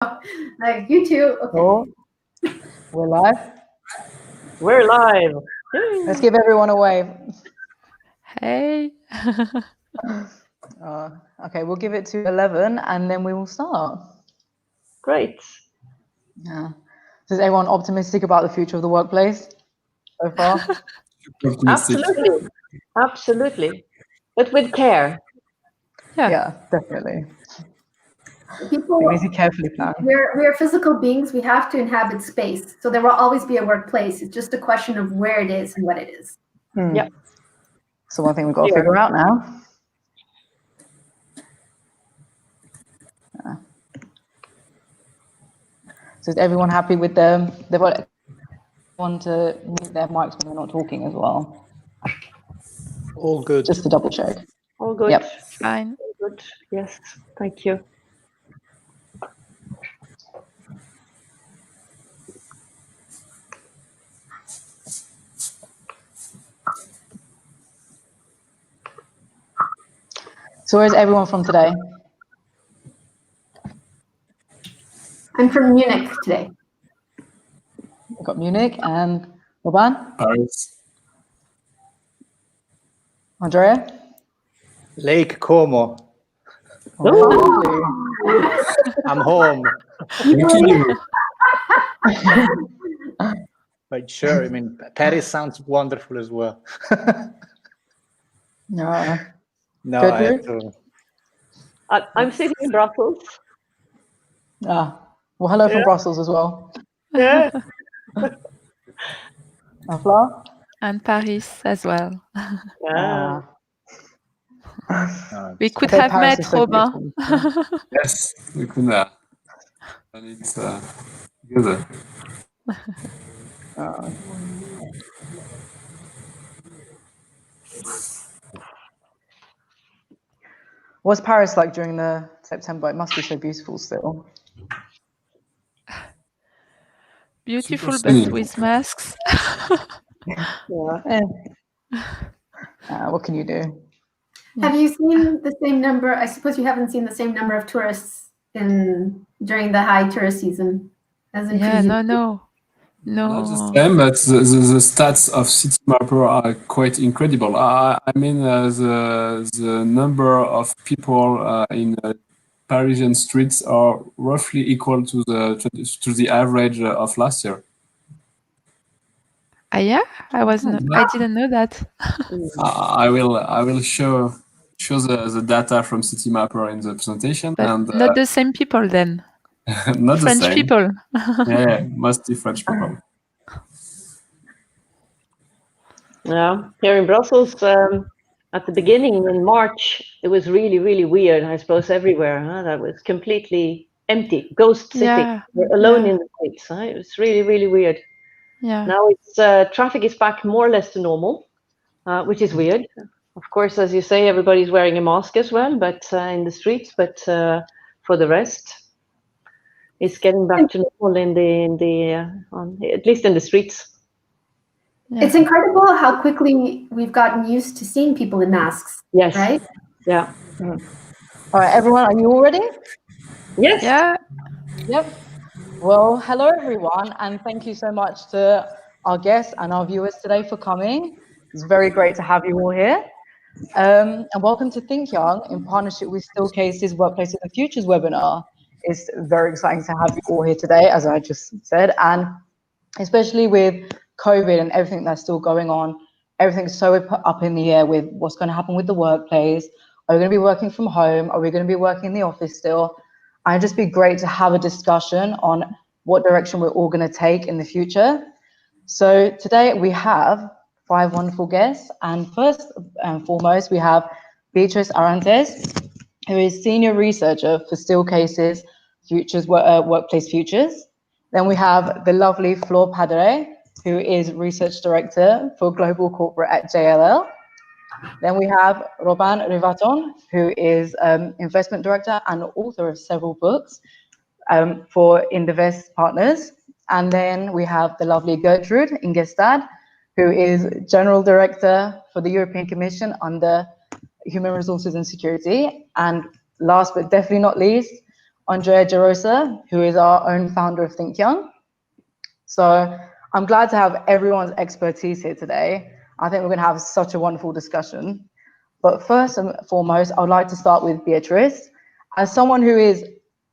Like you two. Okay. Oh, we're live. We're live. Let's give everyone a wave. Hey. Okay, we'll give it to 11 and then we will start. Great. Yeah. Is everyone optimistic about the future of the workplace so far? Absolutely. Absolutely. But with care. Yeah, definitely. People, We need to carefully plan. we're physical beings. We have to inhabit space. So there will always be a workplace. It's just a question of where it is and what it is. Yep. So one thing we've got to figure out now. So is everyone happy with them? They've got one to mute their mics when they're not talking as well. All good. Just to double check. All good. Yep. Fine. All good. Yes. Thank you. So where's everyone from today? I'm from Munich today. We've got Munich and Roban, Paris. Andrea. Lake Como. Oh, I'm home. Thank you. But sure, I mean, Paris sounds wonderful as well. no. No, Good I have news? to. I'm sitting in Brussels. Well, hello from Brussels as well. Yeah. Flora? And Paris as well. Yeah. We could I bet have Paris met is so Robin. beautiful. Yes, we could have. And it's together. What's Paris like during the September? It must be so beautiful still. Beautiful, Super but stunning. with masks. Yeah. What can you do? Have you seen the same number? I suppose you haven't seen the same number of tourists during the high tourist season as in Yeah, previous. no. Not the same, but the stats of City Mapper are quite incredible. I mean, the number of people in Parisian streets are roughly equal to the average of last year. Yeah, I didn't know that. I will show the data from City Mapper in the presentation, But and not the same people then. not French the same. people. Yeah, mostly French people. Yeah. Here in Brussels, at the beginning in March, it was really, really weird. I suppose everywhere. That was completely empty, ghost city. Yeah. We're alone Yeah. in the streets. It was really, really weird. Yeah. Now it's traffic is back more or less to normal, which is weird. Of course, as you say, everybody's wearing a mask as well, but in the streets. But for the rest, it's getting back to normal at least in the streets. Yeah. It's incredible how quickly we've gotten used to seeing people in masks. Yes. Right? Yeah. All right, everyone, are you all ready? Yes. Yeah. Yep. Well, hello everyone, and thank you so much to our guests and our viewers today for coming. It's very great to have you all here. And welcome to ThinkYoung in partnership with Steelcase's Workplace of the Futures webinar. It's very exciting to have you all here today, as I just said, and especially with COVID and everything that's still going on, everything's so up in the air with what's going to happen with the workplace. Are we going to be working from home? Are we going to be working in the office still? And it'd just be great to have a discussion on what direction we're all going to take in the future. So today we have 5 wonderful guests, and first and foremost we have Beatriz Arantes, who is senior researcher for Steelcase's Workplace Futures. Then we have the lovely Flor Padre, who is research director for global corporate at JLL. Then we have Robin Rivaton, who is investment director and author of several books for Indivest Partners. And then we have the lovely Gertrude Ingestad, who is general director for the European Commission under Human Resources and Security. And last but definitely not least, Andrea Gerosa, who is our own founder of ThinkYoung. So I'm glad to have everyone's expertise here today. I think we're going to have such a wonderful discussion. But first and foremost, I would like to start with Beatriz. As someone who is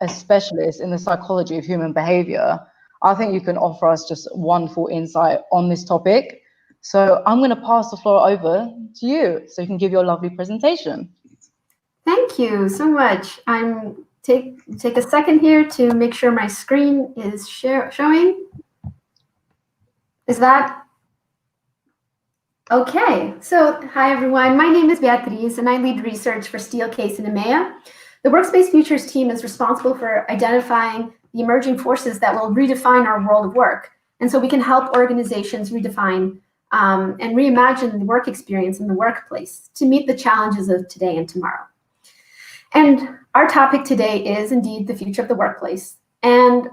a specialist in the psychology of human behavior, I think you can offer us just wonderful insight on this topic. So I'm going to pass the floor over to you so you can give your lovely presentation. Thank you so much. I'm take a second here to make sure my screen is showing. Is that okay? So hi everyone, my name is Beatriz and I lead research for Steelcase in EMEA. The Workspace Futures team is responsible for identifying the emerging forces that will redefine our world of work. And so we can help organizations redefine and reimagine the work experience in the workplace to meet the challenges of today and tomorrow. And our topic today is indeed the future of the workplace. And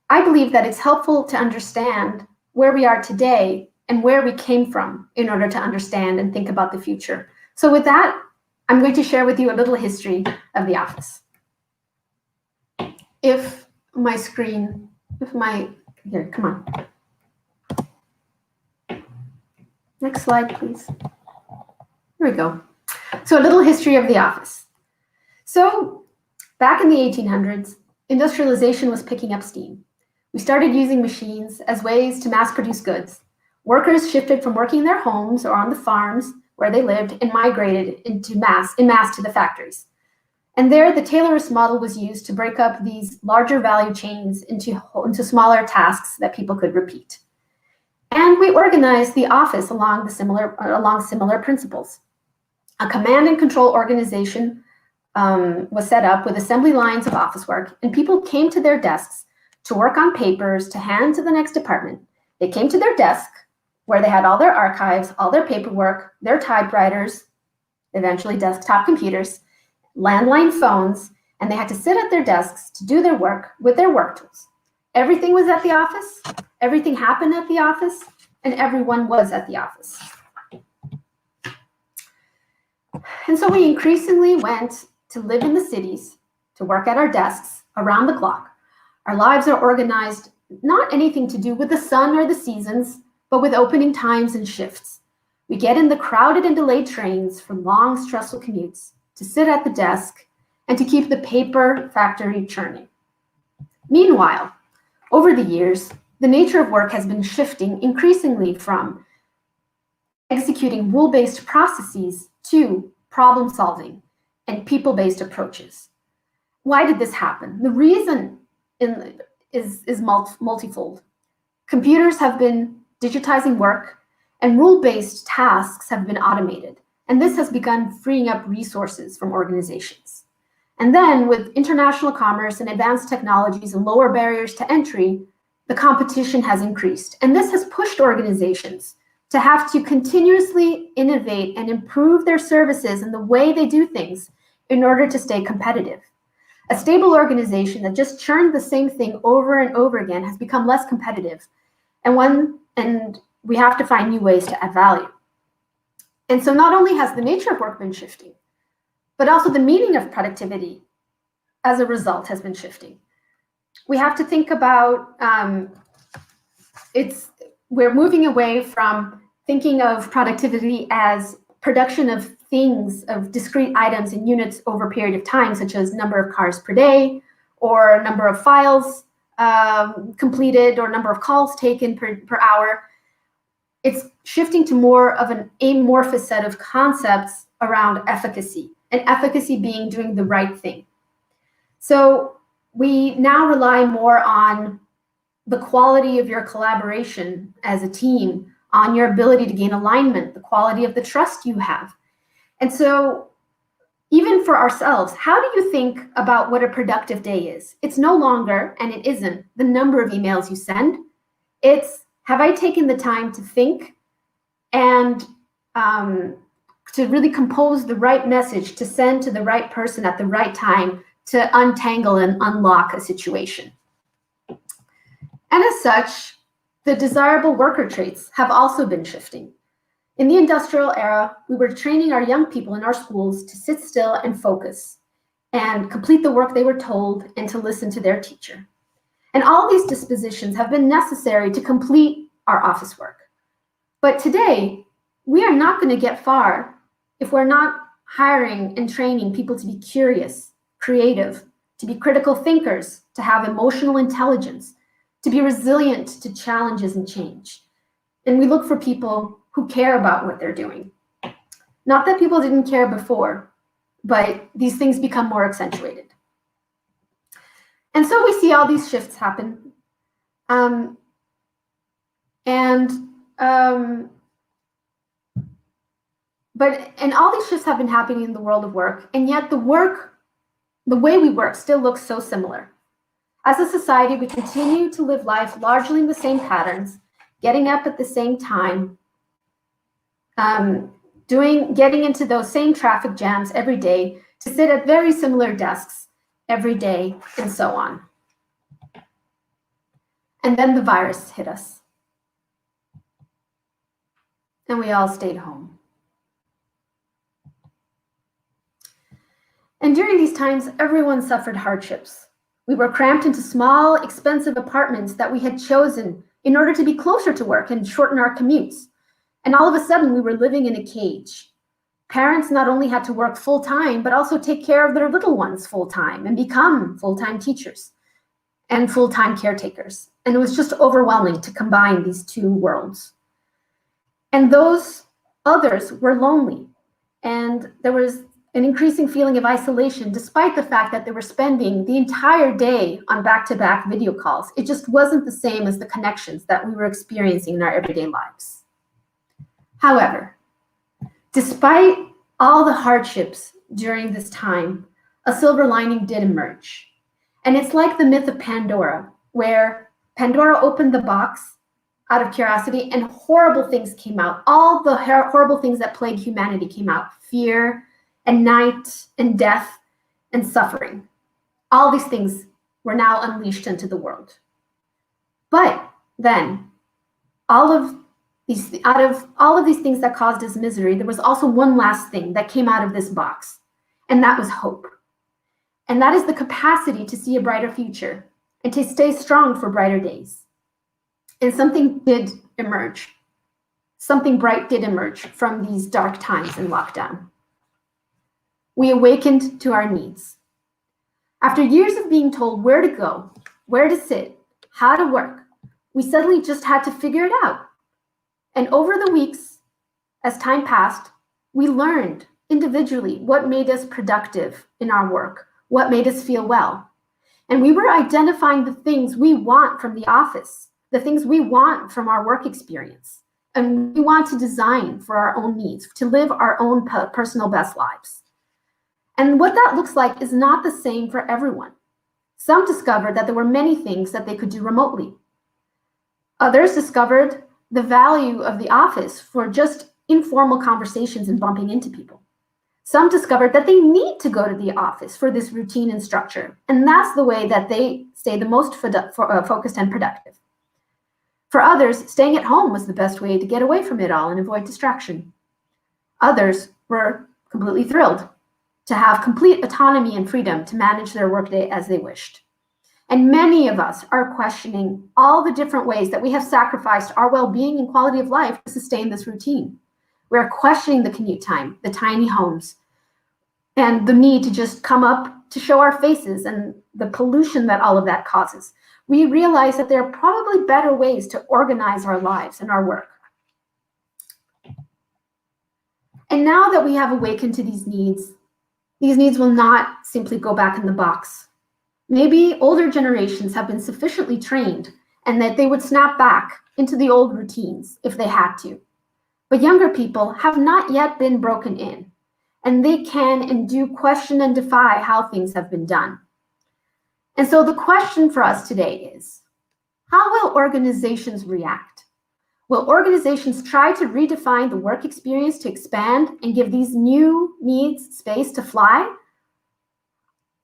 I believe that it's helpful to understand where we are today and where we came from in order to understand and think about the future. So with that, I'm going to share with you a little history of the office. Here, come on. Next slide, please. Here we go. So a little history of the office. So back in the 1800s, industrialization was picking up steam. We started using machines as ways to mass produce goods. Workers shifted from working in their homes or on the farms where they lived and migrated in mass to the factories. And there, the Taylorist model was used to break up these larger value chains into smaller tasks that people could repeat. And we organized the office along similar principles. A command and control organization was set up with assembly lines of office work, and people came to their desks to work on papers to hand to the next department. They came to their desk where they had all their archives, all their paperwork, their typewriters, eventually desktop computers, landline phones, and they had to sit at their desks to do their work with their work tools. Everything was at the office, everything happened at the office, and everyone was at the office. And so we increasingly went to live in the cities, to work at our desks around the clock. Our lives are organized, not anything to do with the sun or the seasons, but with opening times and shifts. We get in the crowded and delayed trains for long, stressful commutes, to sit at the desk, and to keep the paper factory churning. Meanwhile, over the years, the nature of work has been shifting increasingly from executing rule-based processes to problem-solving and people-based approaches. Why did this happen? The reason is multifold. Computers have been digitizing work, and rule-based tasks have been automated. And this has begun freeing up resources from organizations. And then with international commerce and advanced technologies and lower barriers to entry, the competition has increased. And this has pushed organizations to have to continuously innovate and improve their services and the way they do things in order to stay competitive. A stable organization that just churned the same thing over and over again has become less competitive. And we have to find new ways to add value. And so not only has the nature of work been shifting, but also the meaning of productivity as a result has been shifting. We have to think about, we're moving away from thinking of productivity as production of things, of discrete items in units over a period of time, such as number of cars per day, or number of files completed, or number of calls taken per hour. It's shifting to more of an amorphous set of concepts around efficacy, and efficacy being doing the right thing. So we now rely more on the quality of your collaboration as a team, on your ability to gain alignment, the quality of the trust you have. And so even for ourselves, how do you think about what a productive day is? It's no longer, and it isn't, the number of emails you send. It's, have I taken the time to think and to really compose the right message to send to the right person at the right time to untangle and unlock a situation? And as such, the desirable worker traits have also been shifting. In the industrial era, we were training our young people in our schools to sit still and focus. and complete the work they were told and to listen to their teacher. And all these dispositions have been necessary to complete our office work. But today, we are not going to get far if we're not hiring and training people to be curious, creative, to be critical thinkers, to have emotional intelligence, to be resilient to challenges and change. And we look for people who care about what they're doing. Not that people didn't care before, but these things become more accentuated. And so we see all these shifts happen. And all these shifts have been happening in the world of work, and yet the way we work still looks so similar. As a society, we continue to live life largely in the same patterns, getting up at the same time, getting into those same traffic jams every day, to sit at very similar desks every day, and so on. And then the virus hit us, and we all stayed home. And during these times, everyone suffered hardships. We were cramped into small, expensive apartments that we had chosen in order to be closer to work and shorten our commutes. And all of a sudden, we were living in a cage. Parents not only had to work full-time, but also take care of their little ones full-time and become full-time teachers and full-time caretakers. And it was just overwhelming to combine these two worlds. And those others were lonely. And there was an increasing feeling of isolation, despite the fact that they were spending the entire day on back-to-back video calls. It just wasn't the same as the connections that we were experiencing in our everyday lives. However, despite all the hardships during this time, a silver lining did emerge. And it's like the myth of Pandora, where Pandora opened the box out of curiosity and horrible things came out. All the horrible things that plague humanity came out. Fear, and night, and death, and suffering. All these things were now unleashed into the world. But then, out of all of these things that caused us misery, there was also one last thing that came out of this box, and that was hope. And that is the capacity to see a brighter future and to stay strong for brighter days. And something did emerge. Something bright did emerge from these dark times in lockdown. We awakened to our needs. After years of being told where to go, where to sit, how to work, we suddenly just had to figure it out. And over the weeks, as time passed, we learned individually what made us productive in our work, what made us feel well. And we were identifying the things we want from the office, the things we want from our work experience. And we want to design for our own needs, to live our own personal best lives. And what that looks like is not the same for everyone. Some discovered that there were many things that they could do remotely. Others discovered the value of the office for just informal conversations and bumping into people. Some discovered that they need to go to the office for this routine and structure, and that's the way that they stay the most focused and productive. For others, staying at home was the best way to get away from it all and avoid distraction. Others were completely thrilled to have complete autonomy and freedom to manage their workday as they wished. And many of us are questioning all the different ways that we have sacrificed our well-being and quality of life to sustain this routine. We're questioning the commute time, the tiny homes, and the need to just come up to show our faces and the pollution that all of that causes. We realize that there are probably better ways to organize our lives and our work. And now that we have awakened to these needs will not simply go back in the box. Maybe older generations have been sufficiently trained and that they would snap back into the old routines if they had to. But younger people have not yet been broken in, and they can and do question and defy how things have been done. And so the question for us today is, how will organizations react? Will organizations try to redefine the work experience to expand and give these new needs space to fly?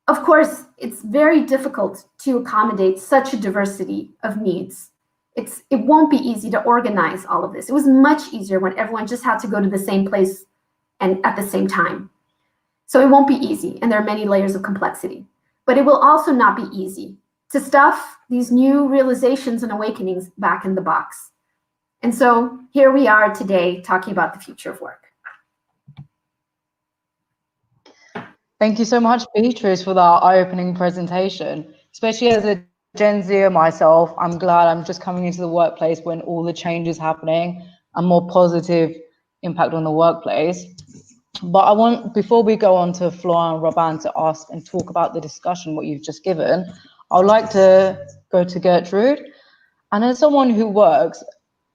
Of course, it's very difficult to accommodate such a diversity of needs. It won't be easy to organize all of this. It was much easier when everyone just had to go to the same place and at the same time. So it won't be easy, and there are many layers of complexity. But it will also not be easy to stuff these new realizations and awakenings back in the box. And so here we are today talking about the future of work. Thank you so much, Beatriz, for that eye-opening presentation. Especially as a Gen Zer myself, I'm glad I'm just coming into the workplace when all the change is happening and more positive impact on the workplace. But I want, before we go on to Flora and Robin to ask and talk about the discussion, what you've just given, I would like to go to Gertrude. And as someone who works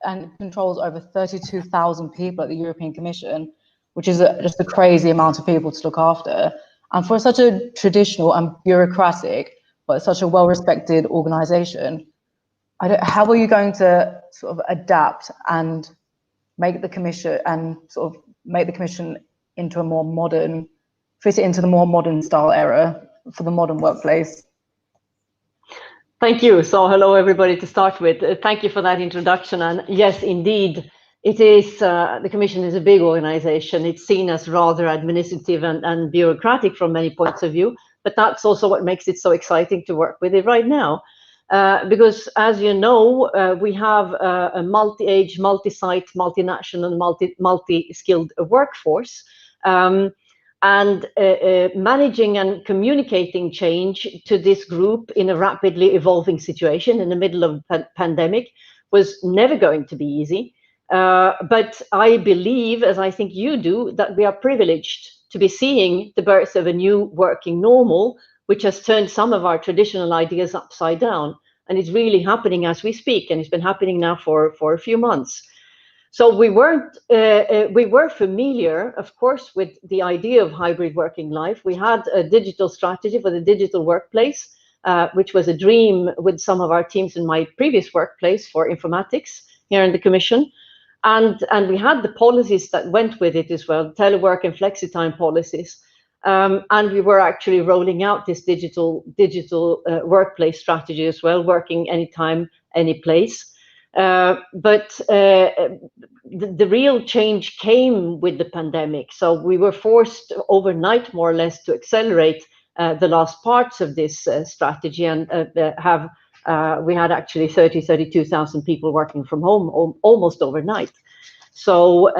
and controls over 32,000 people at the European Commission, which is just a crazy amount of people to look after, and for such a traditional and bureaucratic, but such a well-respected organization, how are you going to sort of adapt and make the Commission into a more modern, fit it into the more modern style era for the modern workplace? Thank you. So hello, everybody, to start with. Thank you for that introduction. And yes, indeed, it is, the Commission is a big organization. It's seen as rather administrative and bureaucratic from many points of view, but that's also what makes it so exciting to work with it right now. Because as you know, we have a multi-age, multi-site, multinational, multi-skilled workforce. And managing and communicating change to this group in a rapidly evolving situation in the middle of a pandemic was never going to be easy. But I believe, as I think you do, that we are privileged to be seeing the birth of a new working normal, which has turned some of our traditional ideas upside down. And it's really happening as we speak, and it's been happening now for a few months. So we were familiar, of course, with the idea of hybrid working life. We had a digital strategy for the digital workplace, which was a dream with some of our teams in my previous workplace for informatics here in the Commission. And we had the policies that went with it as well, telework and flexi-time policies. And we were actually rolling out this digital workplace strategy as well, working anytime, any place. But the real change came with the pandemic. So we were forced overnight, more or less, to accelerate the last parts of this strategy and we had actually 32,000 people working from home almost overnight. So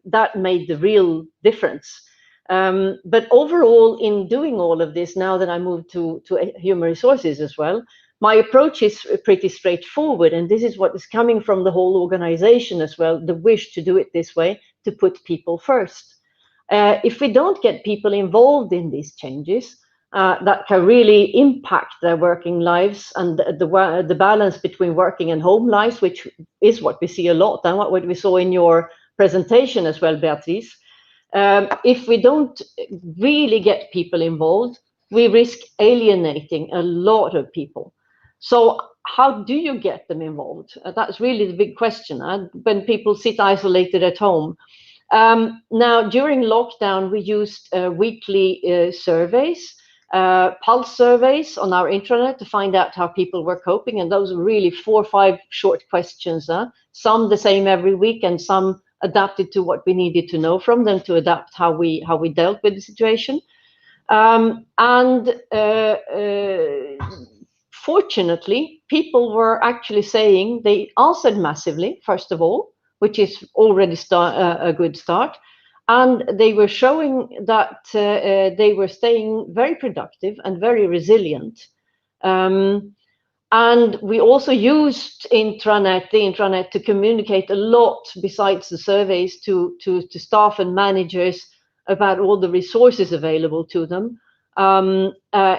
that made the real difference. But overall, in doing all of this, now that I moved to human resources as well, my approach is pretty straightforward, and this is what is coming from the whole organization as well, the wish to do it this way, to put people first. If we don't get people involved in these changes, that can really impact their working lives and the balance between working and home lives, which is what we see a lot, and what we saw in your presentation as well, Beatriz. If we don't really get people involved, we risk alienating a lot of people. So how do you get them involved? That's really the big question when people sit isolated at home. Now, during lockdown, we used weekly surveys, pulse surveys on our intranet to find out how people were coping. And those were really 4 or 5 short questions, some the same every week and some adapted to what we needed to know from them to adapt how we dealt with the situation. Fortunately, people were actually saying they answered massively, first of all, which is already a good start. And they were showing that they were staying very productive and very resilient. And we also used the intranet to communicate a lot besides the surveys to staff and managers about all the resources available to them.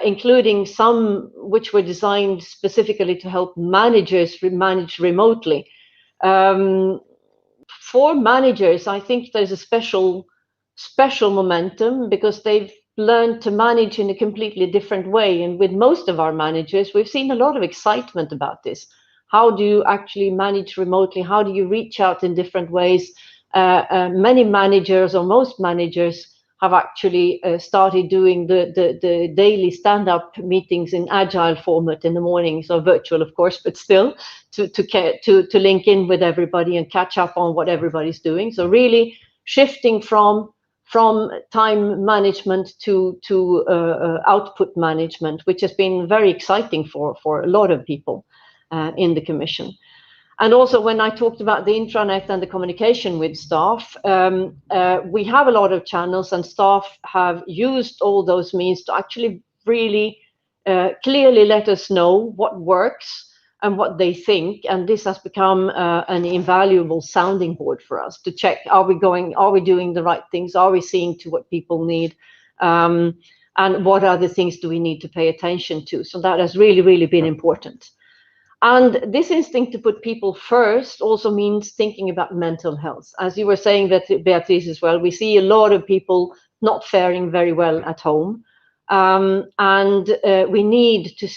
Including some which were designed specifically to help managers manage remotely. For managers, I think there's a special momentum because they've learned to manage in a completely different way. And with most of our managers, we've seen a lot of excitement about this. How do you actually manage remotely? How do you reach out in different ways? Many managers, or most managers, have actually started doing the daily stand-up meetings in agile format in the morning, so virtual, of course, but still to link in with everybody and catch up on what everybody's doing. So really shifting from from time management to output management, which has been very exciting for a lot of people in the Commission. And also, when I talked about the intranet and the communication with staff, we have a lot of channels, and staff have used all those means to actually really clearly let us know what works and what they think. And this has become an invaluable sounding board for us to check, are we doing the right things? Are we seeing to what people need? And what other things do we need to pay attention to? So that has really, really been important. And this instinct to put people first also means thinking about mental health. As you were saying, Beatriz, as well, we see a lot of people not faring very well at home. And we need to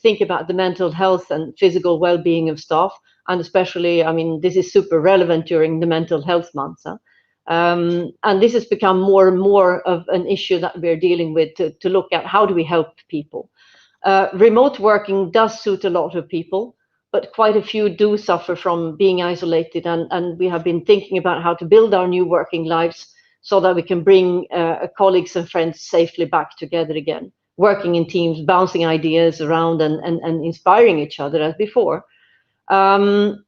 think about the mental health and physical well-being of staff. And especially, I mean, this is super relevant during the mental health month. And this has become more and more of an issue that we're dealing with to look at how do we help people. Remote working does suit a lot of people, but quite a few do suffer from being isolated. And we have been thinking about how to build our new working lives so that we can bring colleagues and friends safely back together again, working in teams, bouncing ideas around and inspiring each other as before.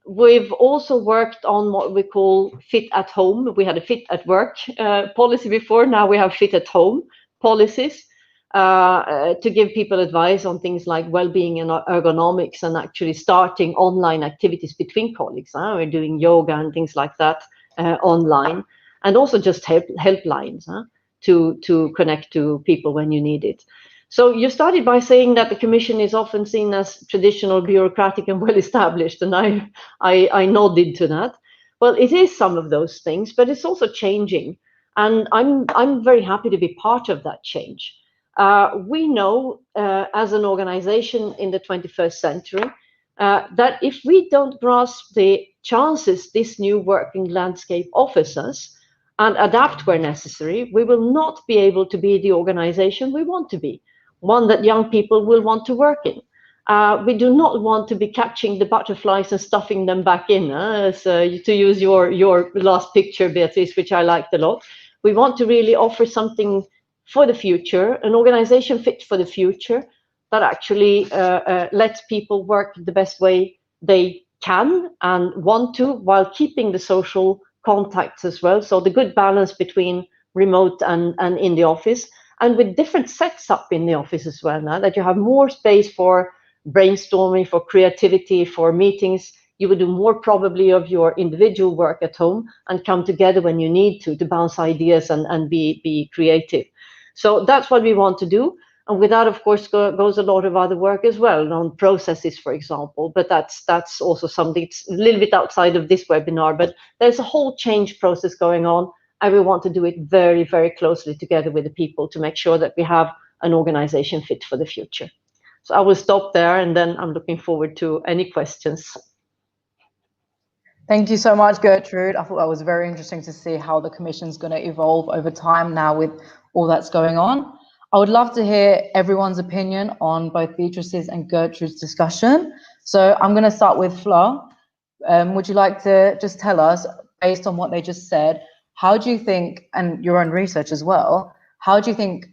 We've also worked on what we call fit at home. We had a fit at work policy before. Now we have fit at home policies. To give people advice on things like well-being and ergonomics, and actually starting online activities between colleagues. We're doing yoga and things like that online, and also just helplines to connect to people when you need it. So you started by saying that the Commission is often seen as traditional, bureaucratic, and well-established, and I nodded to that. Well, it is some of those things, but it's also changing, and I'm very happy to be part of that change. We know as an organization in the 21st century that if we don't grasp the chances this new working landscape offers us and adapt where necessary, we will not be able to be the organization we want to be, one that young people will want to work in. We do not want to be catching the butterflies and stuffing them back in, to use your last picture, Beatriz, which I liked a lot. We want to really offer something for the future, an organization fit for the future that actually lets people work the best way they can and want to, while keeping the social contacts as well. So the good balance between remote and in the office, and with different sets up in the office as well, now that you have more space for brainstorming, for creativity, for meetings. You would do more probably of your individual work at home and come together when you need to bounce ideas and be creative. So that's what we want to do. And with that, of course, goes a lot of other work as well on processes, for example. But that's also something that's a little bit outside of this webinar. But there's a whole change process going on. And we want to do it very, very closely together with the people to make sure that we have an organization fit for the future. So I will stop there, and then I'm looking forward to any questions. Thank you so much, Gertrude. I thought that was very interesting to see how the Commission's going to evolve over time now with all that's going on. I would love to hear everyone's opinion on both Beatriz's and Gertrude's discussion. So I'm going to start with Fleur. Would you like to just tell us, based on what they just said, how do you think, and your own research as well, how do you think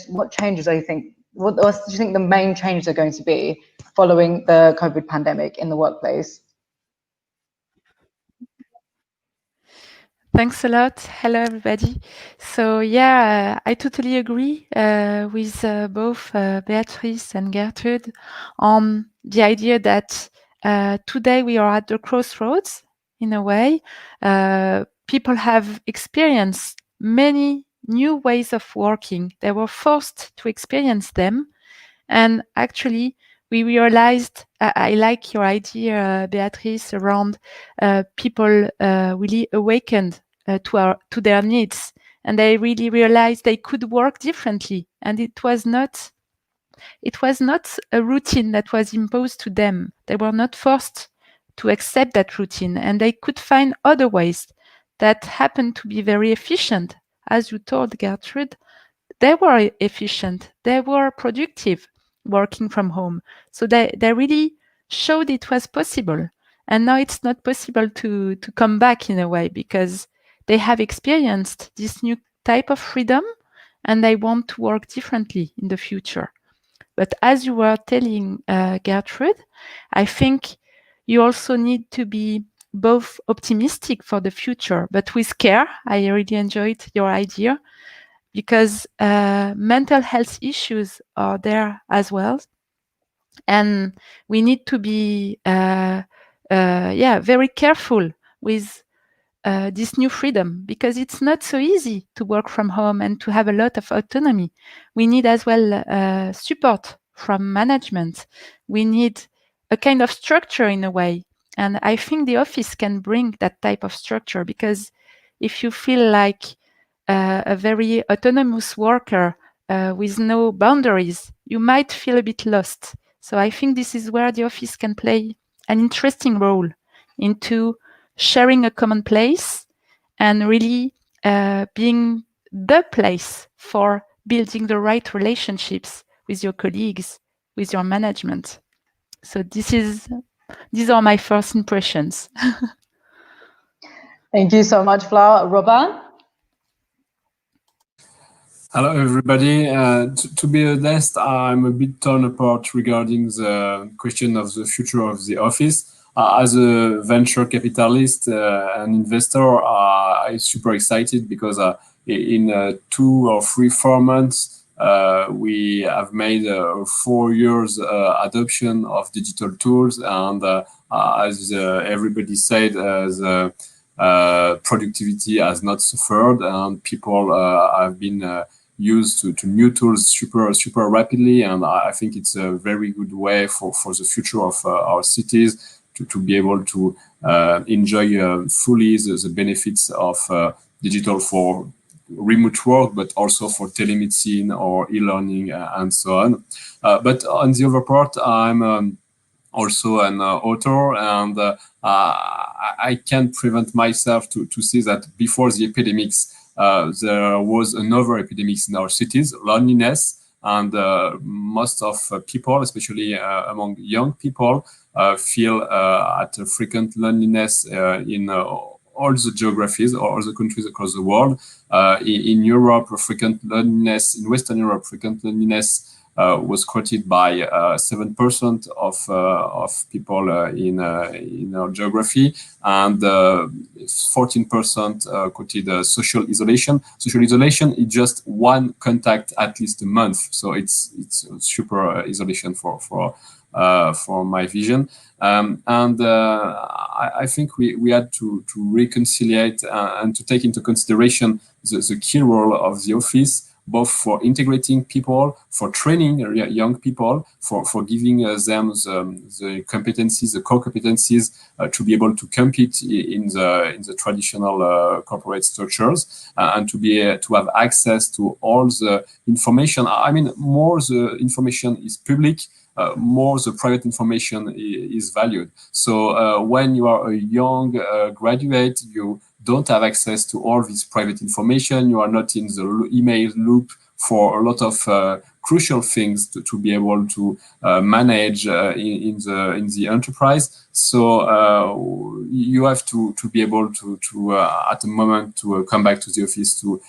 what changes do you think the main changes are going to be following the COVID pandemic in the workplace? Thanks a lot. Hello, everybody. So yeah, I totally agree with both Beatriz and Gertrude on the idea that today we are at the crossroads, in a way. People have experienced many new ways of working. They were forced to experience them. And actually, we realized, I like your idea, Beatriz, around people really awakened to their needs, and they really realized they could work differently, and it was not a routine that was imposed to them. They were not forced to accept that routine, and they could find other ways that happened to be very efficient. As you told, Gertrude, they were efficient, they were productive working from home. So they really showed it was possible. And now it's not possible to come back, in a way, because they have experienced this new type of freedom and they want to work differently in the future. But as you were telling Gertrude, I think you also need to be both optimistic for the future, but with care. I really enjoyed your idea because mental health issues are there as well. And we need to be very careful with this new freedom, because it's not so easy to work from home and to have a lot of autonomy. We need as well support from management. We need a kind of structure in a way. And I think the office can bring that type of structure, because if you feel like a very autonomous worker with no boundaries, you might feel a bit lost. So I think this is where the office can play an interesting role into sharing a common place and really being the place for building the right relationships with your colleagues, with your management. So these are my first impressions. Thank you so much, Fleur. Robin? Hello, everybody. To be honest, I'm a bit torn apart regarding the question of the future of the office. As a venture capitalist and investor, I'm super excited because in 2 or 4 months, we have made 4 years adoption of digital tools, and as everybody said, the productivity has not suffered, and people have been used to new tools super rapidly, and I think it's a very good way for the future of our cities to be able to enjoy fully the benefits of digital for remote work, but also for telemedicine or e-learning and so on. But on the other part, I'm also an author, and I can't prevent myself to see that before the epidemics, there was another epidemic in our cities, loneliness, and most of people, especially among young people, feel at a frequent loneliness in all the geographies or all the countries across the world. In Europe, frequent loneliness, in Western Europe, frequent loneliness was quoted by 7% of people in our geography, and 14% quoted social isolation. Social isolation is just one contact at least a month, so it's super isolation for my vision. I think we had to reconcile and to take into consideration the key role of the office, both for integrating people, for training young people, for giving them the competencies, the core competencies to be able to compete in the traditional corporate structures, and to have access to all the information. I mean, more the information is public, more the private information is valued. So when you are a young graduate, you don't have access to all this private information. You are not in the email loop for a lot of crucial things to be able to manage in the enterprise. So you have to be able to at the moment to come back to the office, to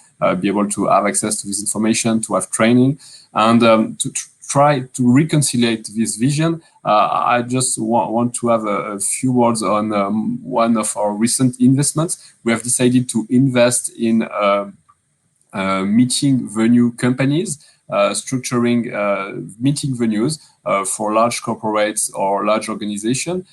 be able to have access to this information, to have training, and to try to reconcile this vision. I just want to have a few words on one of our recent investments. We have decided to invest in meeting venue companies, structuring meeting venues for large corporates or large organizations.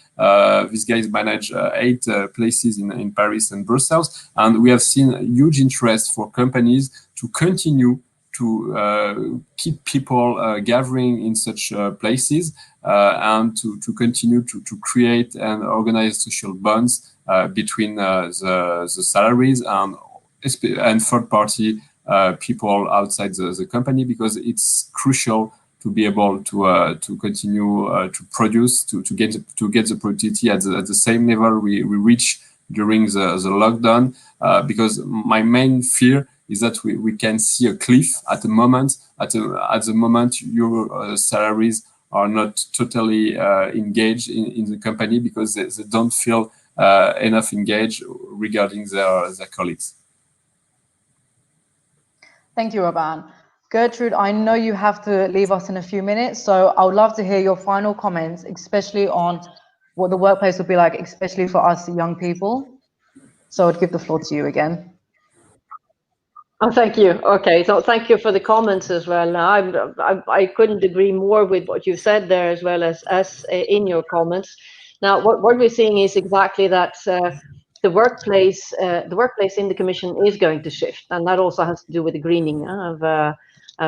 These guys manage 8 places in Paris and Brussels, and we have seen huge interest for companies to continue to keep people gathering in such places and to continue to create and organize social bonds between the salaries and third-party people outside the company, because it's crucial to be able to continue to produce, to get the productivity at the same level we reach during the lockdown, because my main fear is that we can see a cliff at the moment. At the moment, your salaries are not totally engaged in the company, because they don't feel enough engaged regarding their colleagues. Thank you, Robin. Gertrude, I know you have to leave us in a few minutes, so I would love to hear your final comments, especially on what the workplace will be like, especially for us young people. So I'd give the floor to you again. Oh, thank you. Okay, so thank you for the comments as well. I couldn't agree more with what you said there, as well as in your comments. Now, what we're seeing is exactly that the workplace in the Commission is going to shift, and that also has to do with the greening of.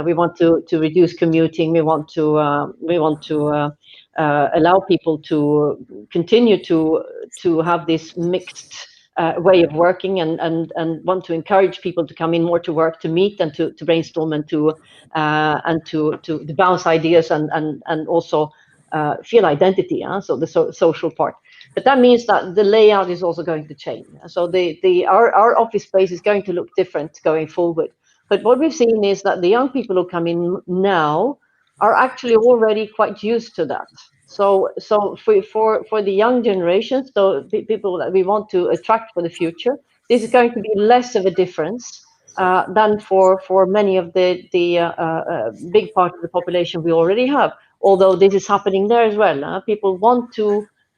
We want to reduce commuting. We want to allow people to continue to have this mixed way of working, and want to encourage people to come in more to work, to meet and to brainstorm and to bounce ideas and also feel identity. So the social part. But that means that the layout is also going to change. So our office space is going to look different going forward. But what we've seen is that the young people who come in now are actually already quite used to that. So for the young generations, so the people that we want to attract for the future, this is going to be less of a difference than for many of the big part of the population we already have. Although this is happening there as well.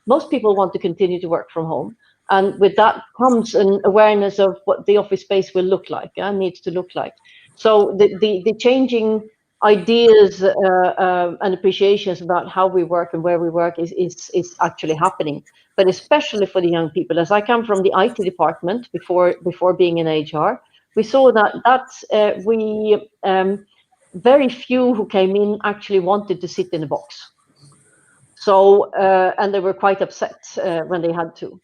Most people want to continue to work from home. And with that comes an awareness of what the office space will look like, needs to look like. So the changing ideas and appreciations about how we work and where we work is actually happening. But especially for the young people, as I come from the IT department before being in HR, we saw that very few who came in actually wanted to sit in a box. So and they were quite upset when they had to.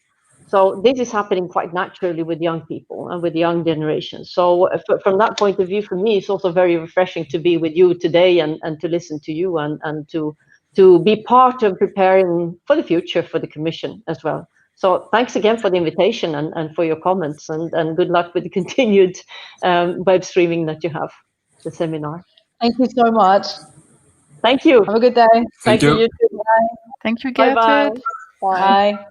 So this is happening quite naturally with young people and with the young generation. So from that point of view, for me, it's also very refreshing to be with you today and to listen to you and to be part of preparing for the future for the Commission as well. So thanks again for the invitation and for your comments, and good luck with the continued web streaming that you have, the seminar. Thank you so much. Thank you. Have a good day. Thank you. You too. Bye. Thank you, Bye-bye. Gertrude. Bye.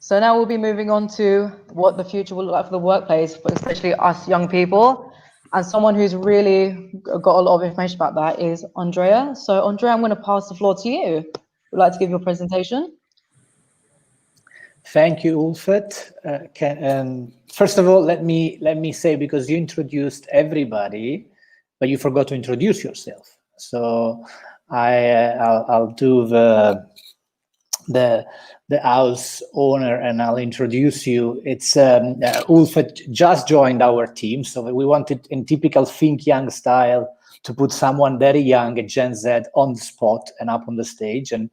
So now we'll be moving on to what the future will look like for the workplace, but especially us young people. And someone who's really got a lot of information about that is Andrea. So Andrea, I'm going to pass the floor to you. Would you like to give your presentation? Thank you, Ulfet. First of all, let me say, because you introduced everybody, but you forgot to introduce yourself. So I'll do the house owner, and I'll introduce you. It's Ulfet just joined our team, so we wanted, in typical ThinkYoung style, to put someone very young, a Gen Z, on the spot and up on the stage, and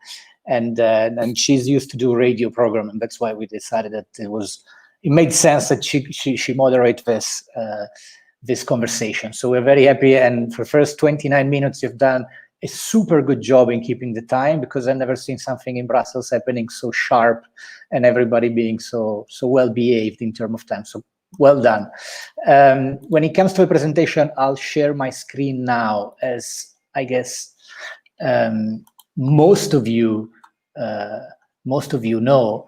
she's used to do radio programming. That's why we decided that it made sense that she moderate this conversation. So we're very happy, and for the first 29 minutes you've done a super good job in keeping the time, because I've never seen something in Brussels happening so sharp and everybody being so well behaved in terms of time. So well done. When it comes to a presentation, I'll share my screen now, as I guess most of you know.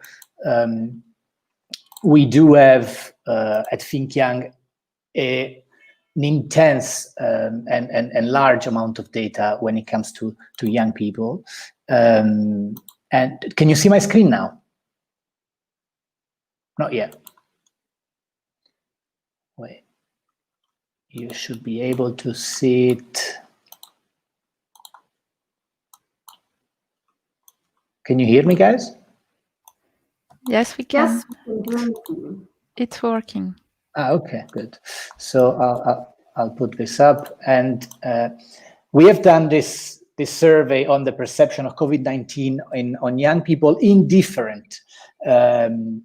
We do have at ThinkYoung an intense and large amount of data when it comes to young people. And can you see my screen now? Not yet. Wait, you should be able to see it. Can you hear me, guys? Yes, we can. Yes. It's working. Okay, good. So I'll put this up, and we have done this survey on the perception of COVID-19 on young people in different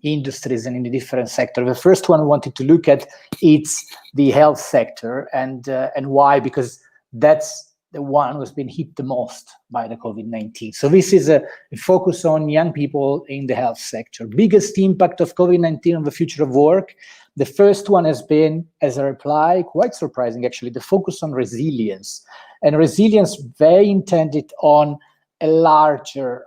industries and in the different sectors. The first one we wanted to look at, it's the health sector, and why? Because that's the one who's been hit the most by the COVID-19. So this is a focus on young people in the health sector. Biggest impact of COVID-19 on the future of work. The first one has been, as a reply, quite surprising actually, the focus on resilience. And resilience very intended on a larger,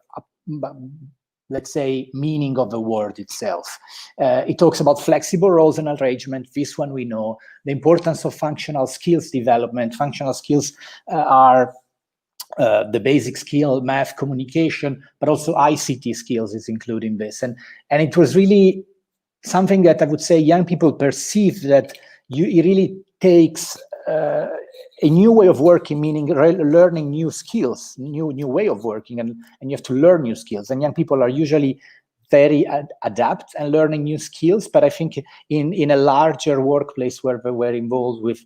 let's say, meaning of the word itself. It talks about flexible roles and arrangement. This one we know. The importance of functional skills development. Functional skills are the basic skill, math, communication, but also ICT skills is including this. And it was really something that I would say young people perceive that it really takes a new way of working, meaning learning new skills, new way of working, and you have to learn new skills. And young people are usually very adept and learning new skills, but I think in a larger workplace where they were involved with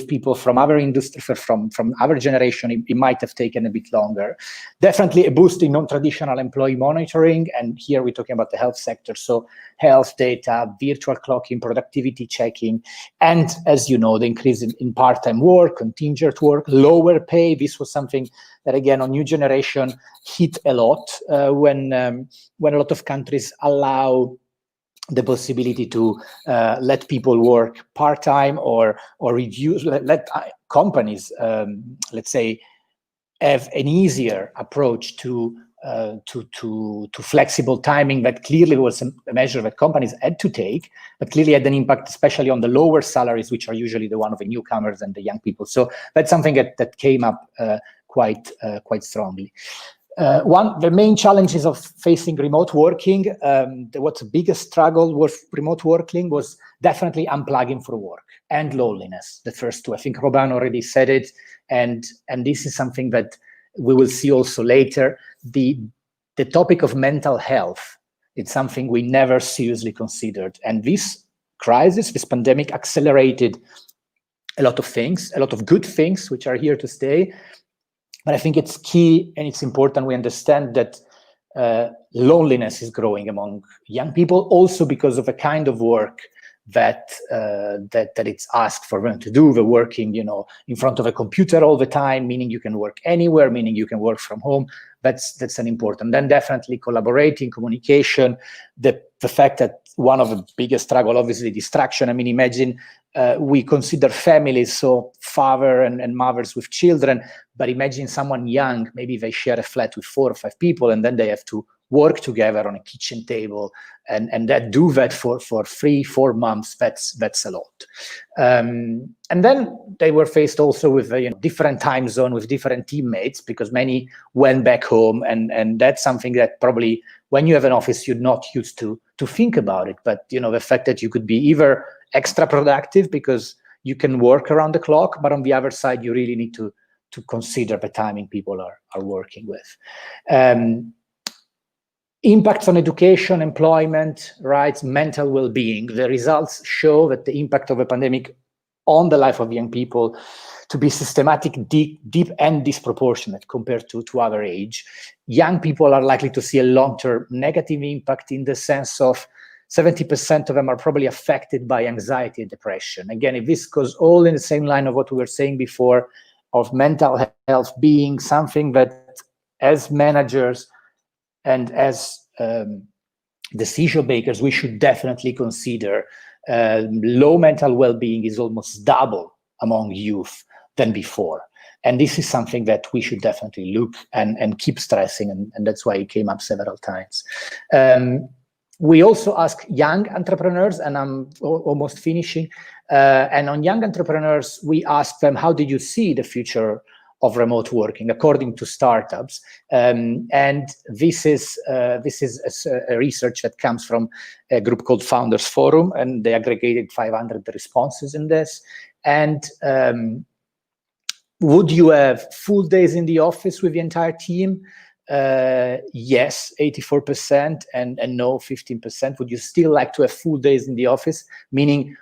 people from other industries, from our generation, it might have taken a bit longer. Definitely a boost in non-traditional employee monitoring, and here we're talking about the health sector, so health data, virtual clocking, productivity checking, and as you know, the increase in part-time work, contingent work, lower pay. This was something that, again, on new generation hit a lot when a lot of countries allow the possibility to let people work part-time or reduce, let companies, let's say, have an easier approach to flexible timing. That clearly was a measure that companies had to take, but clearly had an impact, especially on the lower salaries, which are usually the one of the newcomers and the young people. So that's something that came up quite strongly. The main challenges of facing remote working, what's the biggest struggle with remote working was definitely unplugging for work and loneliness. The first two, I think Robin already said it, and this is something that we will see also later. The topic of mental health, it's something we never seriously considered, and this crisis, this pandemic, accelerated a lot of things, a lot of good things which are here to stay. But I think it's key and it's important we understand that loneliness is growing among young people, also because of the kind of work that it's asked for them to do. The working, in front of a computer all the time, meaning you can work anywhere, meaning you can work from home. That's an important. Then definitely collaborating, communication, the fact that one of the biggest struggle, obviously, distraction. I mean, imagine we consider families, so father and mothers with children, but imagine someone young, maybe they share a flat with 4 or 5 people, and then they have to work together on a kitchen table, and that do that for 3-4 months. That's a lot. And then they were faced also with a different time zone, with different teammates, because many went back home, and that's something that probably when you have an office you're not used to think about it. But the fact that you could be either extra productive because you can work around the clock, but on the other side you really need to consider the timing people are working with. Impacts on education, employment, rights, mental well-being. The results show that the impact of the pandemic on the life of young people to be systematic, deep and disproportionate compared to other age. Young people are likely to see a long-term negative impact, in the sense of 70% of them are probably affected by anxiety and depression. Again, if this goes all in the same line of what we were saying before, of mental health being something that, as managers and as decision makers, we should definitely consider. Low mental well-being is almost double among youth than before. And this is something that we should definitely look and keep stressing, and that's why it came up several times. We also ask young entrepreneurs, and I'm almost finishing, and on young entrepreneurs, we ask them, how did you see the future of remote working according to startups? And this is a research that comes from a group called Founders Forum, and they aggregated 500 responses in this. And would you have full days in the office with the entire team? Yes, 84%, and no, 15%. Would you still like to have full days in the office? Meaning,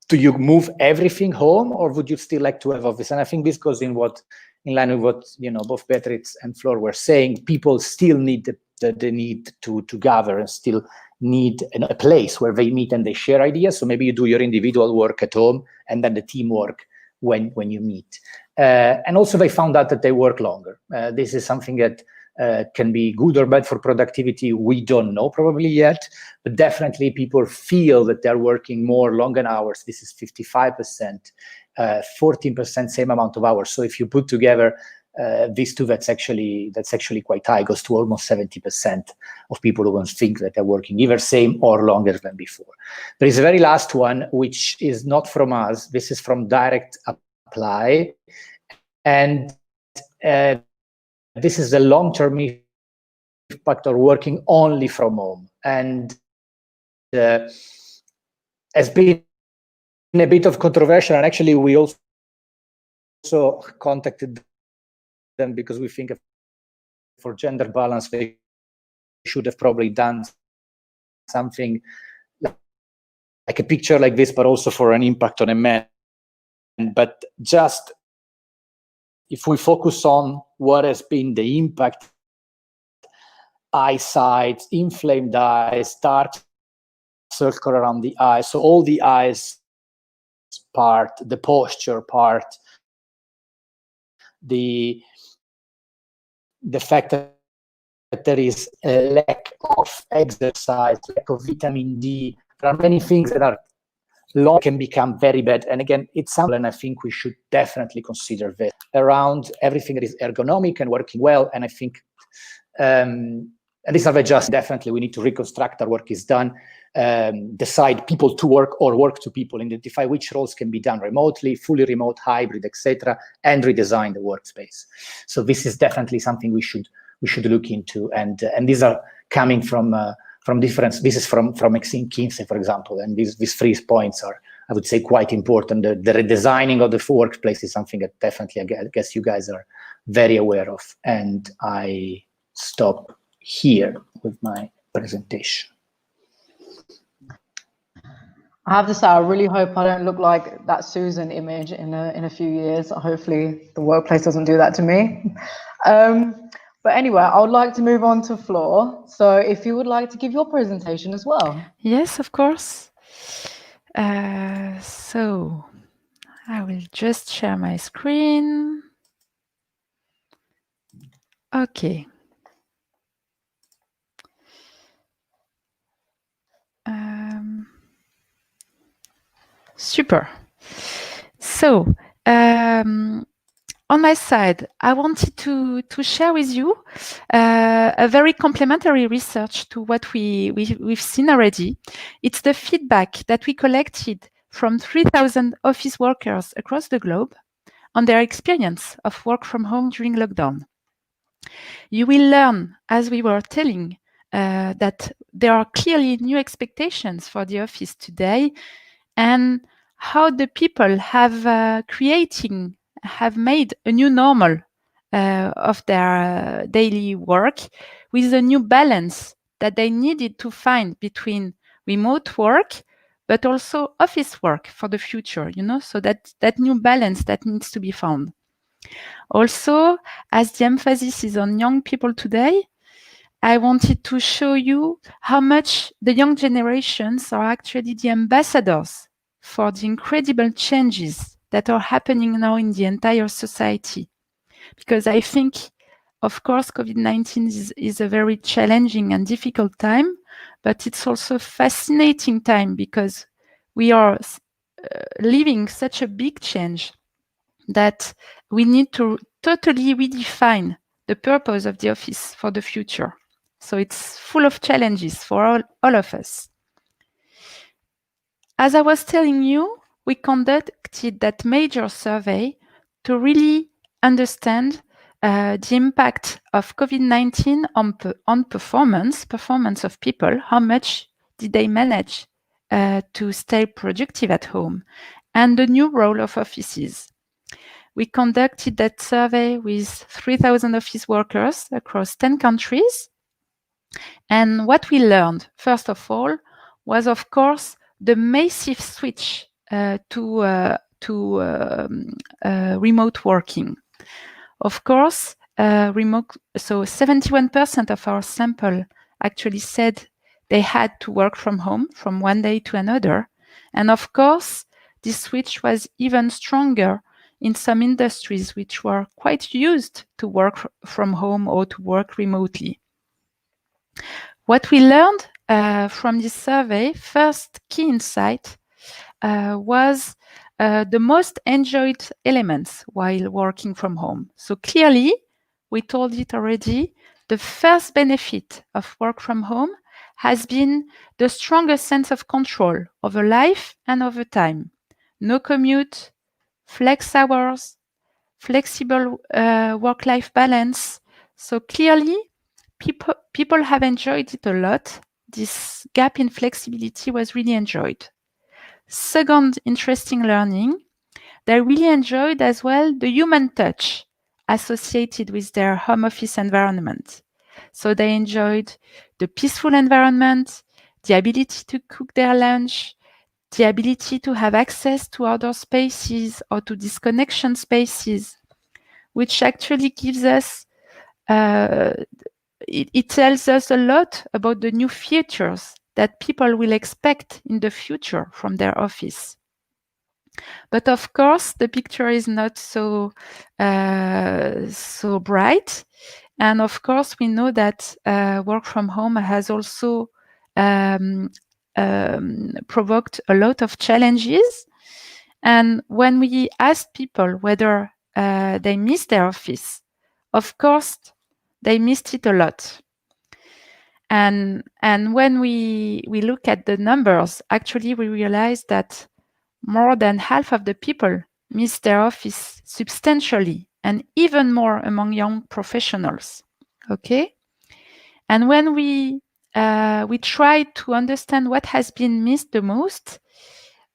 do you move everything home, or would you still like to have office? And I think this goes in line with what both Beatriz and Flor were saying. People still need the need to gather, and still need a place where they meet and they share ideas. So maybe you do your individual work at home, and then the teamwork when you meet. And also they found out that they work longer. This is something that can be good or bad for productivity. We don't know probably yet, but definitely people feel that they're working more longer hours. This is 55%, 14% same amount of hours. So if you put together these two, that's actually quite high. It goes to almost 70% of people who think that they're working either same or longer than before. There is a very last one, which is not from us. This is from Direct Apply, and this is the long-term impact of working only from home, and has been a bit of controversial. And actually, we also contacted them because we think for gender balance they should have probably done something like a picture like this, but also for an impact on a man. But just if we focus on what has been the impact, eyesight, inflamed eyes, dark circle around the eye, so all the eyes part, the posture part, the fact that there is a lack of exercise, lack of vitamin D. There are many things that are long can become very bad. And again, it's something, and I think we should definitely consider that around everything that is ergonomic and working well. And I think, and these are just definitely we need to reconstruct our work is done, decide people to work or work to people, identify which roles can be done remotely, fully remote, hybrid, etc., and redesign the workspace. So this is definitely something we should look into, and these are coming from different. This is from McKinsey, for example, and these 3 points are, I would say, quite important. The redesigning of the workplace is something that definitely I guess you guys are very aware of. And I stop here with my presentation. I have to say, I really hope I don't look like that Susan image in a few years. Hopefully the workplace doesn't do that to me. But anyway, I would like to move on to Flor. So if you would like to give your presentation as well. Yes, of course. So I will just share my screen. Okay. Super. So on my side, I wanted to share with you a very complementary research to what we've seen already. It's the feedback that we collected from 3,000 office workers across the globe on their experience of work from home during lockdown. You will learn, as we were telling, that there are clearly new expectations for the office today, and how the people have made a new normal of their daily work, with a new balance that they needed to find between remote work but also office work for the future, so that new balance that needs to be found. Also, as the emphasis is on young people today, I wanted to show you how much the young generations are actually the ambassadors for the incredible changes that are happening now in the entire society. Because I think, of course, COVID-19 is a very challenging and difficult time, but it's also a fascinating time because we are living such a big change that we need to totally redefine the purpose of the office for the future. So it's full of challenges for all of us. As I was telling you, we conducted that major survey to really understand the impact of COVID-19 on performance of people. How much did they manage to stay productive at home, and the new role of offices. We conducted that survey with 3,000 office workers across 10 countries. And what we learned, first of all, was, of course, the massive switch to remote working. Of course, so 71% of our sample actually said they had to work from home from one day to another. And of course, this switch was even stronger in some industries which were quite used to work from home or to work remotely. What we learned from this survey, first key insight, was the most enjoyed elements while working from home. So clearly, we told it already, the first benefit of work from home has been the strongest sense of control over life and over time. No commute, flex hours, flexible work-life balance. So clearly, people have enjoyed it a lot. This gap in flexibility was really enjoyed. Second interesting learning, they really enjoyed as well the human touch associated with their home office environment. So they enjoyed the peaceful environment, the ability to cook their lunch, the ability to have access to outdoor spaces or to disconnection spaces, which actually gives us, it tells us a lot about the new features that people will expect in the future from their office. But of course, the picture is not so bright. And of course, we know that work from home has also provoked a lot of challenges. And when we asked people whether they miss their office, of course, they missed it a lot. And when we look at the numbers, actually, we realize that more than half of the people miss their office substantially, and even more among young professionals. Okay, and when we try to understand what has been missed the most,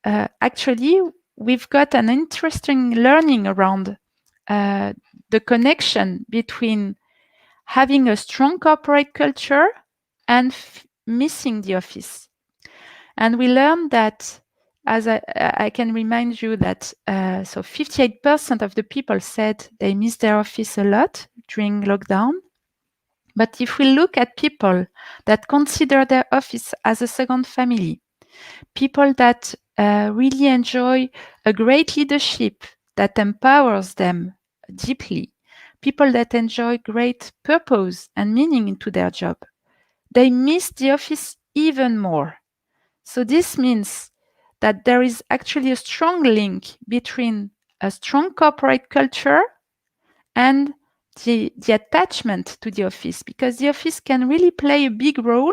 actually, we've got an interesting learning around the connection between having a strong corporate culture and missing the office. And we learned that, as I can remind you that, so 58% of the people said they miss their office a lot during lockdown. But if we look at people that consider their office as a second family, people that really enjoy a great leadership that empowers them deeply, people that enjoy great purpose and meaning into their job, they miss the office even more. So this means that there is actually a strong link between a strong corporate culture and the attachment to the office, because the office can really play a big role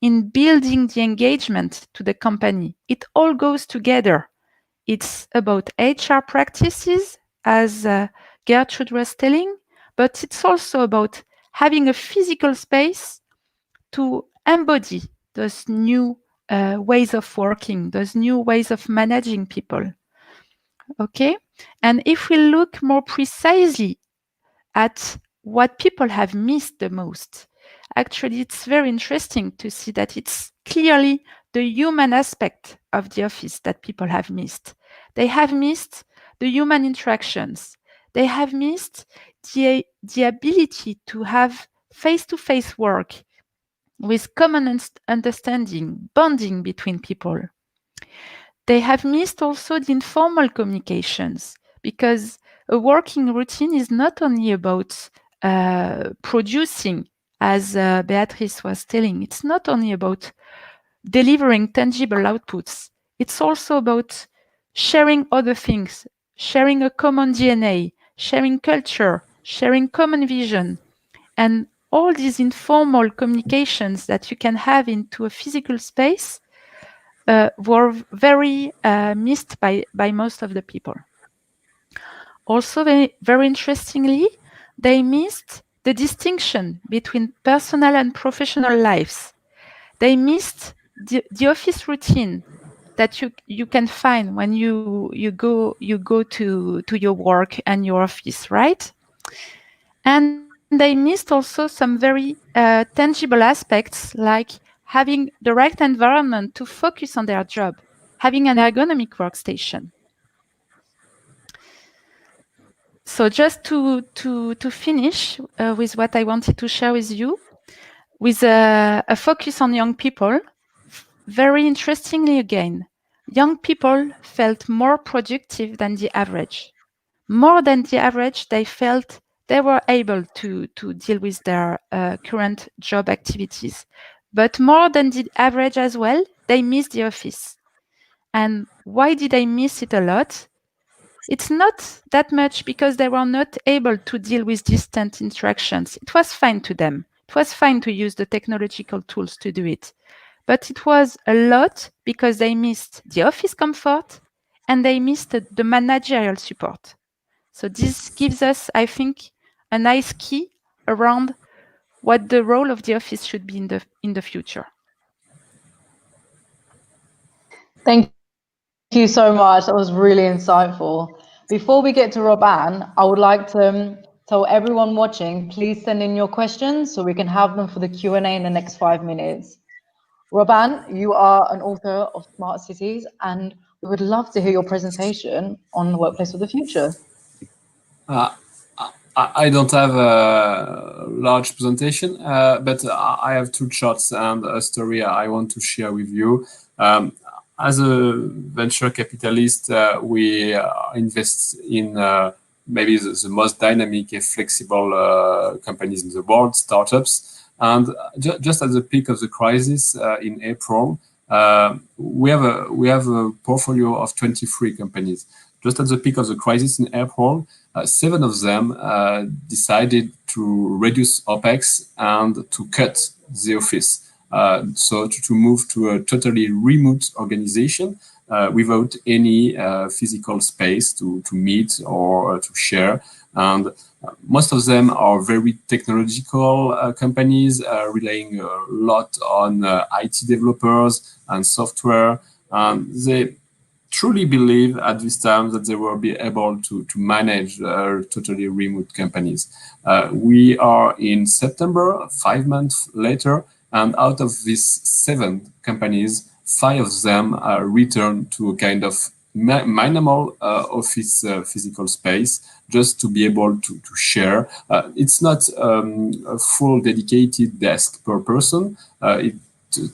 in building the engagement to the company. It all goes together. It's about HR practices, as Gertrude was telling, but it's also about having a physical space to embody those new ways of working, those new ways of managing people. Okay? And if we look more precisely at what people have missed the most, actually, it's very interesting to see that it's clearly the human aspect of the office that people have missed. They have missed the human interactions. They have missed the ability to have face-to-face work with common understanding, bonding between people. They have missed also the informal communications, because a working routine is not only about producing, as Beatriz was telling, it's not only about delivering tangible outputs, it's also about sharing other things, sharing a common DNA, sharing culture, sharing common vision. And all these informal communications that you can have into a physical space were very missed by most of the people. Also, very interestingly, they missed the distinction between personal and professional lives. They missed the office routine that you can find when you go to your work and your office, right? And they missed also some very tangible aspects, like having the right environment to focus on their job, having an ergonomic workstation. So just to finish with what I wanted to share with you, with a focus on young people, very interestingly again, young people felt more productive than the average. More than the average, they felt they were able to deal with their current job activities. But more than the average as well, they missed the office. And why did I miss it a lot? It's not that much because they were not able to deal with distant interactions. It was fine to them. It was fine to use the technological tools to do it. But it was a lot because they missed the office comfort and they missed the managerial support. So this gives us, I think, a nice key around what the role of the office should be in the future. Thank you so much. That was really insightful. Before we get to Robin, I would like to tell everyone watching, please send in your questions so we can have them for the Q&A in the next 5 minutes. Robin, you are an author of Smart Cities, and we would love to hear your presentation on the workplace of the future. I don't have a large presentation, but I have 2 charts and a story I want to share with you. As a venture capitalist, we invest in maybe the most dynamic and flexible companies in the world, startups. And just at the peak of the crisis in April, we have a portfolio of 23 companies. Just at the peak of the crisis in April, 7 of them decided to reduce OPEX and to cut the office. So to move to a totally remote organization without any physical space to meet or to share. And most of them are very technological companies, relying a lot on IT developers and software. And they truly believe at this time that they will be able to manage totally remote companies. We are in September, 5 months later, and out of these 7 companies, 5 of them returned to a kind of minimal office physical space just to be able to share. It's not a full dedicated desk per person. It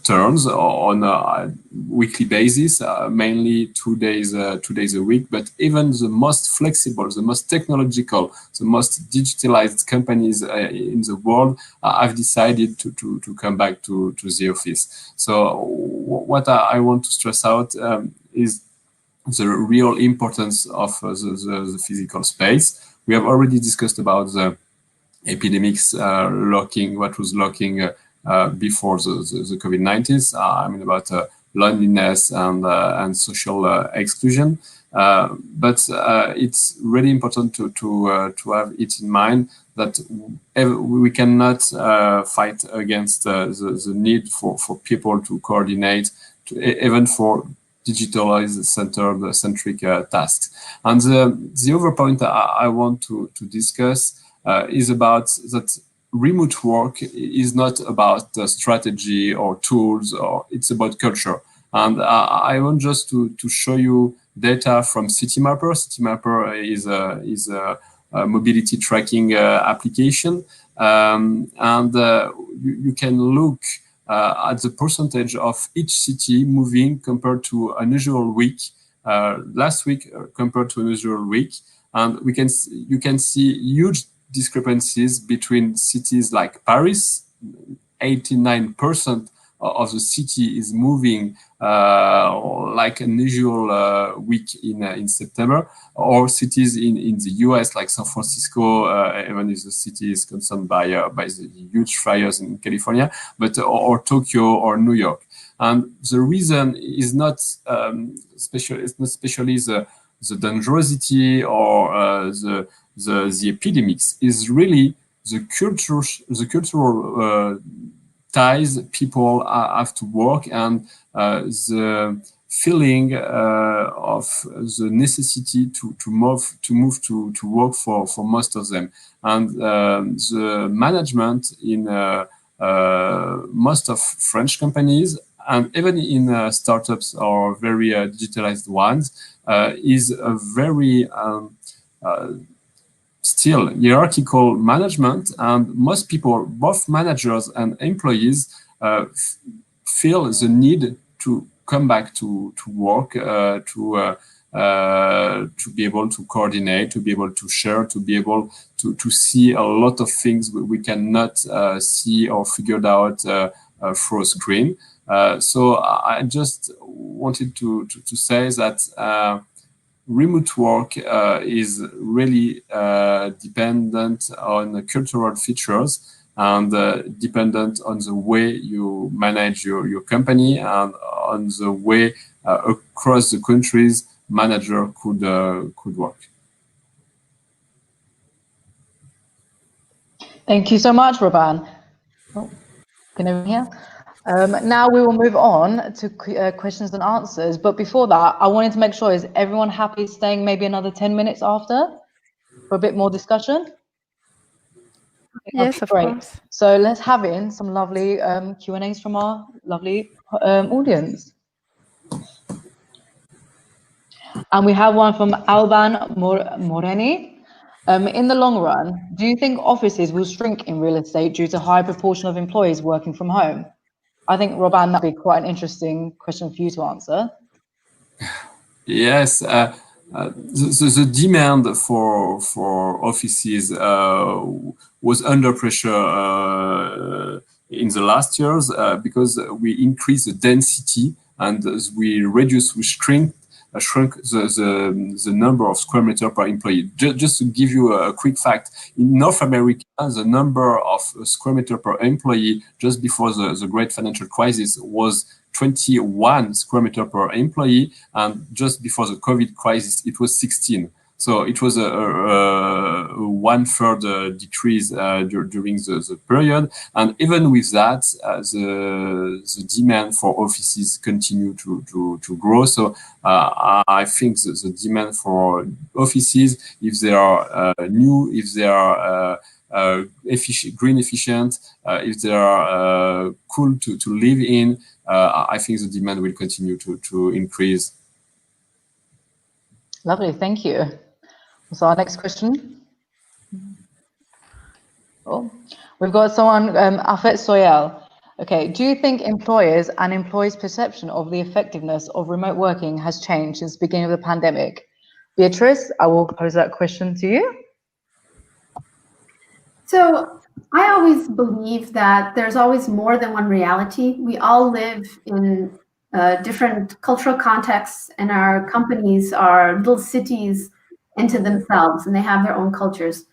turns on a weekly basis, mainly 2 days a week. But even the most flexible, the most technological, the most digitalized companies in the world have decided to come back to the office. So what I want to stress out is the real importance of the physical space. We have already discussed about the epidemics what was locking before the COVID-19. I mean about loneliness and social exclusion. But it's really important to have it in mind that we cannot fight against the need for people to coordinate, even for digitalized centric tasks. And the other point I want to discuss is about that remote work is not about strategy or tools, or it's about culture. And I want just to show you data from Citymapper. Citymapper is a mobility tracking application, and you can look at the percentage of each city moving compared to an usual week, last week compared to an usual week, and you can see huge discrepancies between cities like Paris. 89% of the city is moving like an usual week in September, or cities in the US like San Francisco, even if the city is concerned by the huge fires in California, but or Tokyo or New York. And the reason is not especially the dangerosity or the epidemics, is really the cultural ties people have to work, and the feeling of the necessity to move to work for most of them. And the management in most of French companies, and even in startups or very digitalized ones, is a very still hierarchical management, and most people, both managers and employees, feel the need to come back to work, to be able to coordinate, to be able to share, to be able to see a lot of things we cannot see or figured out through a screen. So I just wanted to say that remote work is really dependent on cultural features and dependent on the way you manage your company and on the way across the countries manager could work. Thank you so much, Robin. Oh, can everyone hear? Now we will move on to questions and answers. But before that, I wanted to make sure, is everyone happy staying maybe another 10 minutes after for a bit more discussion? Yes, Okay, of great. course. So let's have in some lovely Q&As from our lovely audience. And we have one from Alban Moreni. In the long run, do you think offices will shrink in real estate due to high proportion of employees working from home? I think, Robin, that'd be quite an interesting question for you to answer. Yes, the demand for offices was under pressure in the last years because we increased the density and we shrunk the number of square meter per employee. Just to give you a quick fact, in North America, the number of square meter per employee just before the great financial crisis was 21 square meter per employee, and just before the COVID crisis, it was 16. So it was a 1/3 decrease during the period. And even with that, the demand for offices continue to grow. So I think the demand for offices, if they are new, if they are green efficient, if they are cool to live in, I think the demand will continue to increase. Lovely, thank you. So our next question. Oh, we've got someone, Afet Soyal. Okay, do you think employers and employees' perception of the effectiveness of remote working has changed since the beginning of the pandemic? Beatriz, I will pose that question to you. So I always believe that there's always more than one reality. We all live in different cultural contexts, and our companies are little cities into themselves, and they have their own cultures.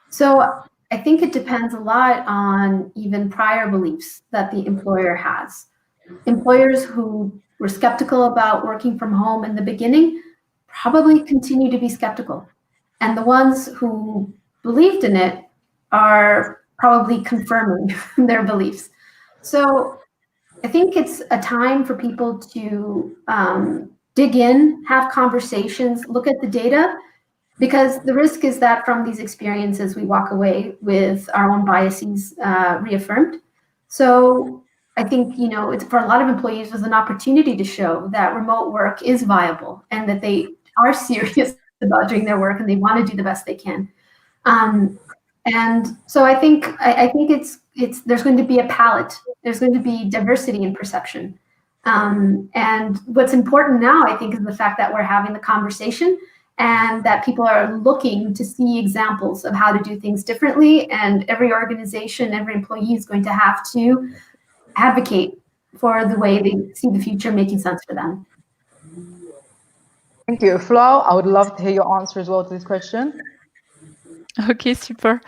So I think it depends a lot on even prior beliefs that the employer has. Employers who were skeptical about working from home in the beginning probably continue to be skeptical. And the ones who believed in it are probably confirming their beliefs. So I think it's a time for people to dig in, have conversations, look at the data, because the risk is that from these experiences, we walk away with our own biases reaffirmed. So I think, it's for a lot of employees, was an opportunity to show that remote work is viable and that they are serious about doing their work and they want to do the best they can. And so I think it's there's going to be a palette. There's going to be diversity in perception. And what's important now, I think, is the fact that we're having the conversation and that people are looking to see examples of how to do things differently. And every organization, every employee is going to have to advocate for the way they see the future making sense for them. Thank you. Flo, I would love to hear your answer as well to this question. Okay, super.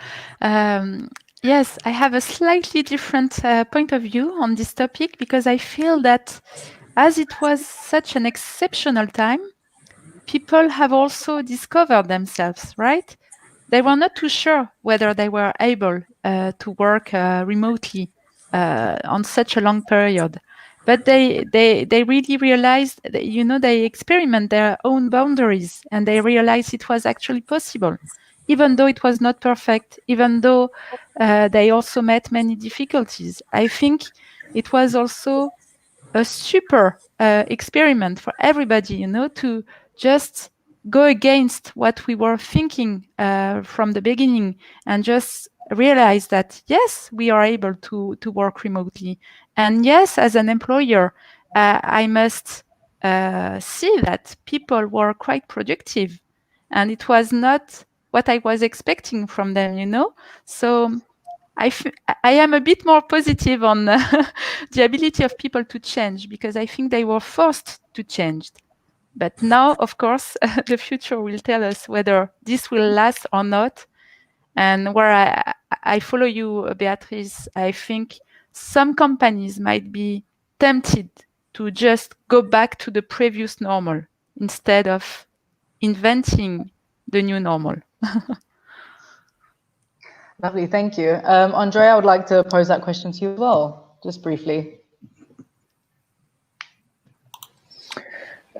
Yes, I have a slightly different point of view on this topic because I feel that as it was such an exceptional time, people have also discovered themselves, right? They were not too sure whether they were able to work remotely on such a long period. But they really realized, that, they experiment their own boundaries and they realized it was actually possible, even though it was not perfect, even though they also met many difficulties. I think it was also a super experiment for everybody, to just go against what we were thinking from the beginning and just realize that, yes, we are able to work remotely. And yes, as an employer, I must see that people were quite productive. And it was not what I was expecting from them, So I am a bit more positive on the ability of people to change, because I think they were forced to change. But now, of course, the future will tell us whether this will last or not. And where I follow you, Beatriz, I think some companies might be tempted to just go back to the previous normal instead of inventing the new normal. Lovely, thank you. Andrea, I would like to pose that question to you as well, just briefly.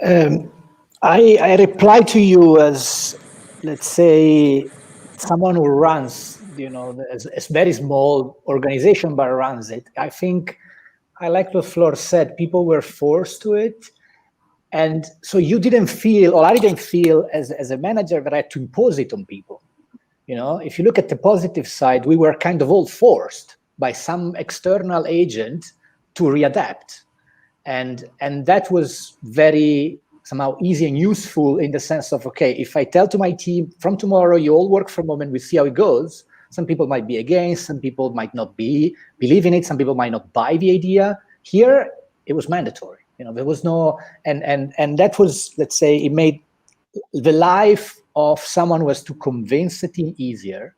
I reply to you as, let's say, someone who runs, a very small organization, but runs it. I think I like what Flor said. People were forced to it. And so you didn't feel, or I didn't feel as a manager that I had to impose it on people. If you look at the positive side, we were kind of all forced by some external agent to readapt. And that was very somehow easy and useful in the sense of, okay, if I tell to my team from tomorrow, you all work from home and we see how it goes, some people might be against, some people might not believe in it, some people might not buy the idea. Here, it was mandatory. There was no, and that was, let's say, it made the life of someone who has to convince the team easier.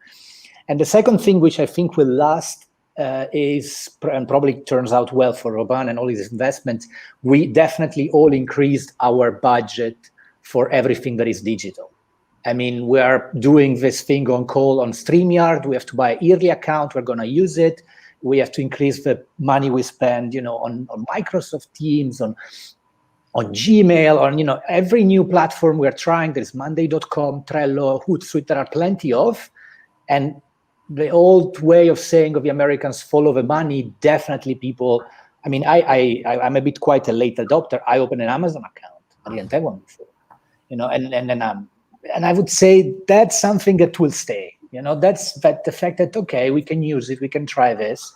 And the second thing, which I think will last, is, and probably turns out well for Robin and all his investments, we definitely all increased our budget for everything that is digital. I mean, we are doing this thing on call on StreamYard. We have to buy a yearly account. We're going to use it. We have to increase the money we spend, on Microsoft Teams, on Gmail, on every new platform we're trying. There's Monday.com, Trello, Hootsuite. There are plenty of, and the old way of saying of the Americans, follow the money. Definitely, people. I mean, I'm a bit quite a late adopter. I opened an Amazon account. I didn't have one before, and I would say that's something that will stay. That's the fact that, okay, we can use it, we can try this.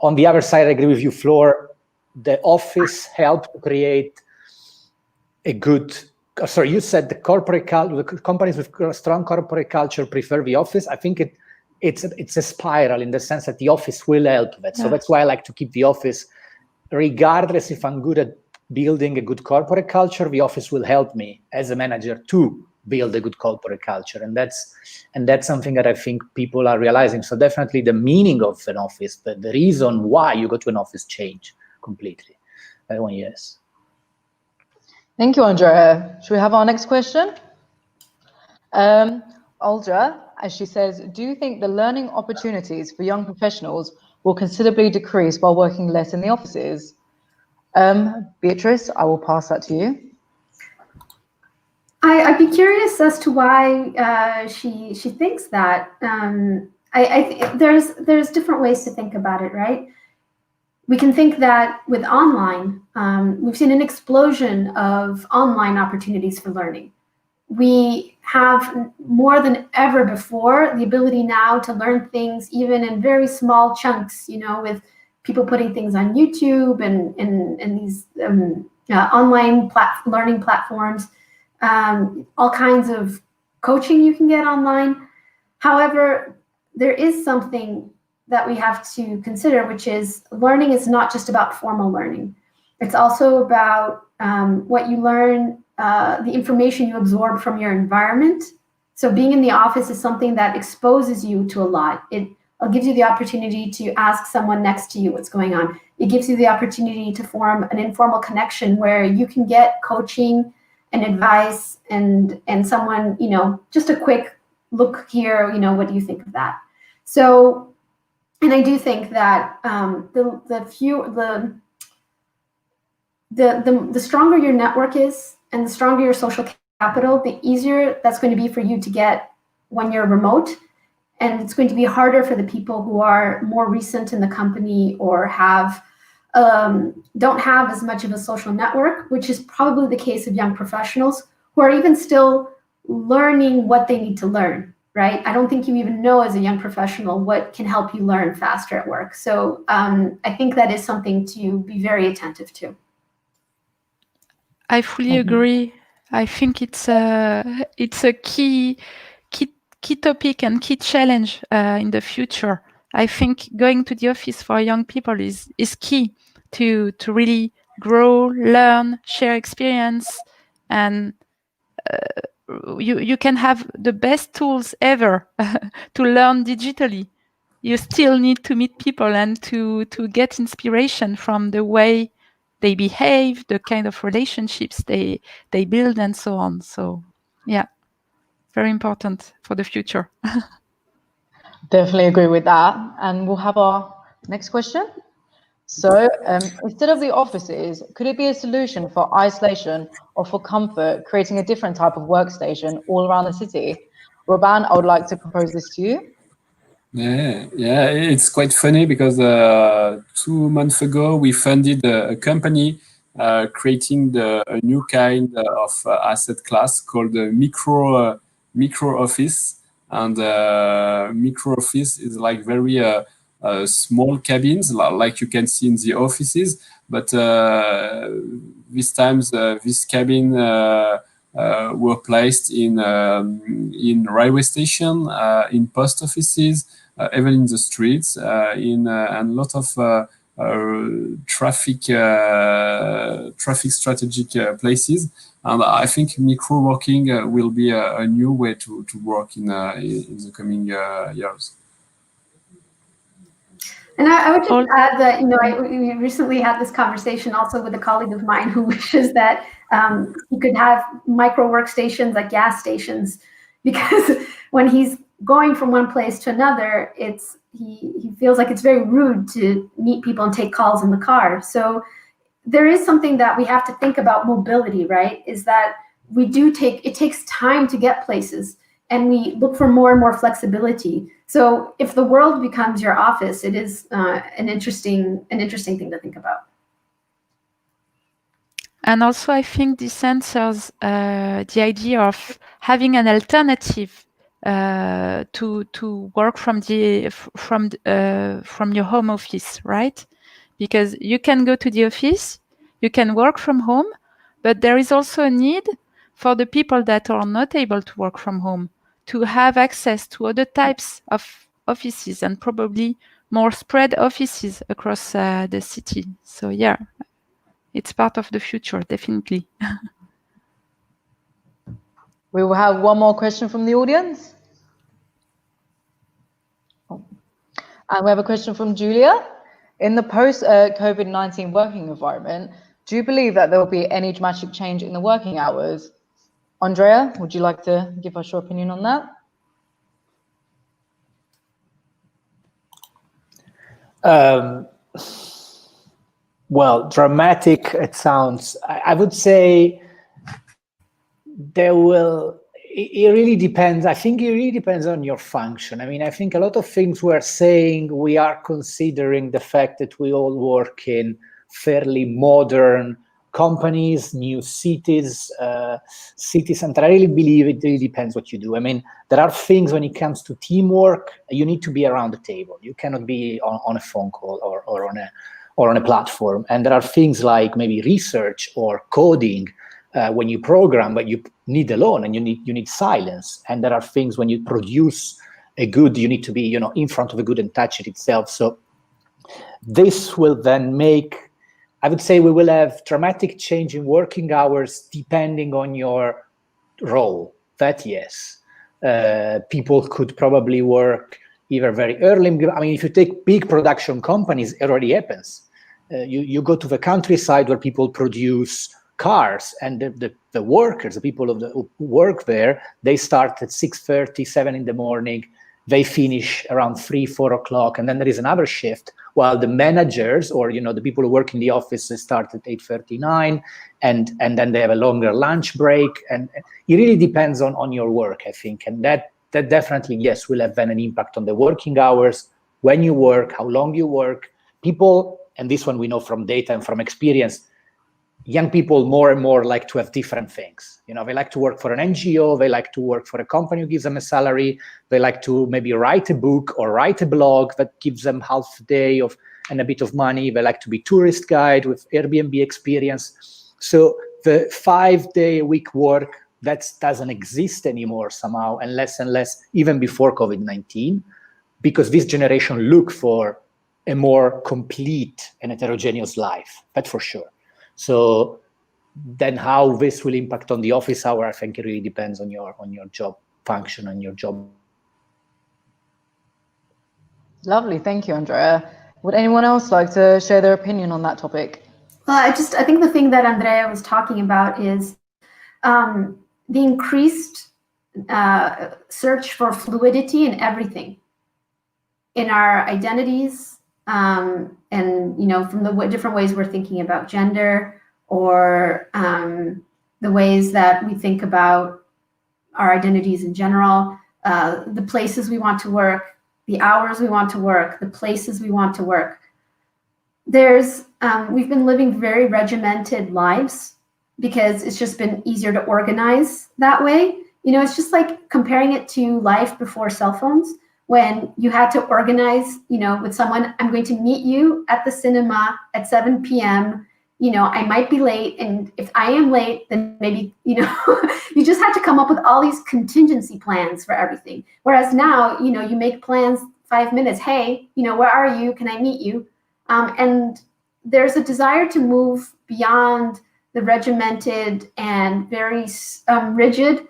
On the other side, I agree with you, Flor. The office helped create a good. Sorry, you said the companies with strong corporate culture prefer the office. I think it's a spiral in the sense that the office will help that. So that's why I like to keep the office, regardless if I'm good at building a good corporate culture. The office will help me as a manager to build a good corporate culture, and that's something that I think people are realizing. So definitely the meaning of an office, the reason why you go to an office change completely. That one, yes. Thank you, Andrea. Should we have our next question? Aldra, as she says, do you think the learning opportunities for young professionals will considerably decrease while working less in the offices? Beatriz, I will pass that to you. I'd be curious as to why she thinks that. There's different ways to think about it, right? We can think that with online, we've seen an explosion of online opportunities for learning. We have more than ever before the ability now to learn things even in very small chunks, with people putting things on YouTube and these online learning platforms, all kinds of coaching you can get online. However, there is something that we have to consider, which is learning is not just about formal learning. It's also about what you learn, the information you absorb from your environment. So being in the office is something that exposes you to a lot. It gives you the opportunity to ask someone next to you what's going on. It gives you the opportunity to form an informal connection where you can get coaching and advice and someone, just a quick look here, what do you think of that? So, and I do think that the stronger your network is and the stronger your social capital, the easier that's going to be for you to get when you're remote. And it's going to be harder for the people who are more recent in the company or don't have as much of a social network, which is probably the case of young professionals who are even still learning what they need to learn, right? I don't think you even know as a young professional what can help you learn faster at work. So I think that is something to be very attentive to. I fully agree. I think it's a key topic and key challenge in the future. I think going to the office for young people is key to really grow, learn, share experience, and you can have the best tools ever to learn digitally. You still need to meet people and to get inspiration from the way they behave, the kind of relationships they build, and so on. So yeah, very important for the future. Definitely agree with that. And we'll have our next question. So instead of the offices, could it be a solution for isolation or for comfort, creating a different type of workstation all around the city? Robin, I would like to propose this to you. Yeah, it's quite funny because 2 months ago we funded a company creating a new kind of asset class called micro office, and micro office is like very small cabins like you can see in the offices, but this times this cabin were placed in railway station, in post offices, even in the streets, in and a lot of traffic strategic places. And I think micro working will be a new way to work in the coming years. And I would just add that, we recently had this conversation also with a colleague of mine who wishes that he could have micro workstations at gas stations, because when he's going from one place to another, he feels like it's very rude to meet people and take calls in the car. So there is something that we have to think about mobility, right? Is that it takes time to get places, and we look for more and more flexibility. So if the world becomes your office, it is an interesting thing to think about. And also, I think this answers the idea of having an alternative to work from your home office, right? Because you can go to the office, you can work from home, but there is also a need for the people that are not able to work from home to have access to other types of offices, and probably more spread offices across the city. So yeah, it's part of the future, definitely. We will have one more question from the audience. And we have a question from Julia. In the post-COVID-19 working environment, do you believe that there will be any dramatic change in the working hours? Andrea, would you like to give us your opinion on that? Well, dramatic, it sounds. I would say there will, it really depends. I think it really depends on your function. I mean, I think a lot of things we're saying, we are considering the fact that we all work in fairly modern companies, new cities, and I really believe it really depends what you do. I mean, there are things when it comes to teamwork, you need to be around the table. You cannot be on a phone call or on a platform. And there are things like maybe research or coding when you program, but you need alone and you need silence. And there are things when you produce a good, you need to be in front of a good and touch it itself. So this will then make, I would say we will have dramatic change in working hours depending on your role. That yes, people could probably work either very early. I mean, if you take big production companies, it already happens. You go to the countryside where people produce cars, and the workers, the people who work there, they start at 6:30, 7 in the morning. They finish around 3, 4 o'clock, and then there is another shift. While the managers or the people who work in the office start at 8:39, and then they have a longer lunch break. And it really depends on your work, I think, and that definitely yes will have then an impact on the working hours, when you work, how long you work. People, and this one we know from data and from experience, young people more and more like to have different things. They like to work for an NGO, they like to work for a company who gives them a salary, they like to maybe write a book or write a blog that gives them half a day and a bit of money. They like to be tourist guide with Airbnb experience. So the 5-day-a-week work, that doesn't exist anymore somehow, and less, even before COVID-19. because this generation look for a more complete and heterogeneous life, that's for sure. So then how this will impact on the office hour, I think it really depends on your job function and your job. Lovely, thank you, Andrea. Would anyone else like to share their opinion on that topic? I think the thing that Andrea was talking about is the increased search for fluidity in everything, in our identities, and from the different ways we're thinking about gender, or the ways that we think about our identities in general, the places we want to work, the hours we want to work, the places we want to work. We've been living very regimented lives because it's just been easier to organize that way. It's just like comparing it to life before cell phones, when you had to organize, with someone, I'm going to meet you at the cinema at 7 p.m. I might be late, and if I am late, then maybe, you just had to come up with all these contingency plans for everything. Whereas now, you make plans 5 minutes. Hey, where are you? Can I meet you? And there's a desire to move beyond the regimented and very rigid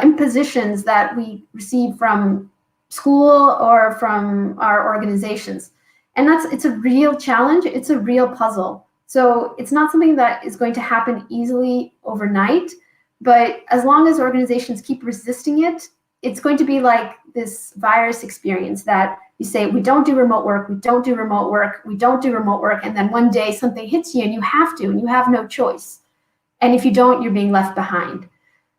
impositions that we receive from school or from our organizations. And it's a real challenge. It's a real puzzle. So it's not something that is going to happen easily overnight, but as long as organizations keep resisting it, it's going to be like this virus experience that you say, we don't do remote work, we don't do remote work, we don't do remote work, and then one day something hits you and you have to, and you have no choice. And if you don't, you're being left behind.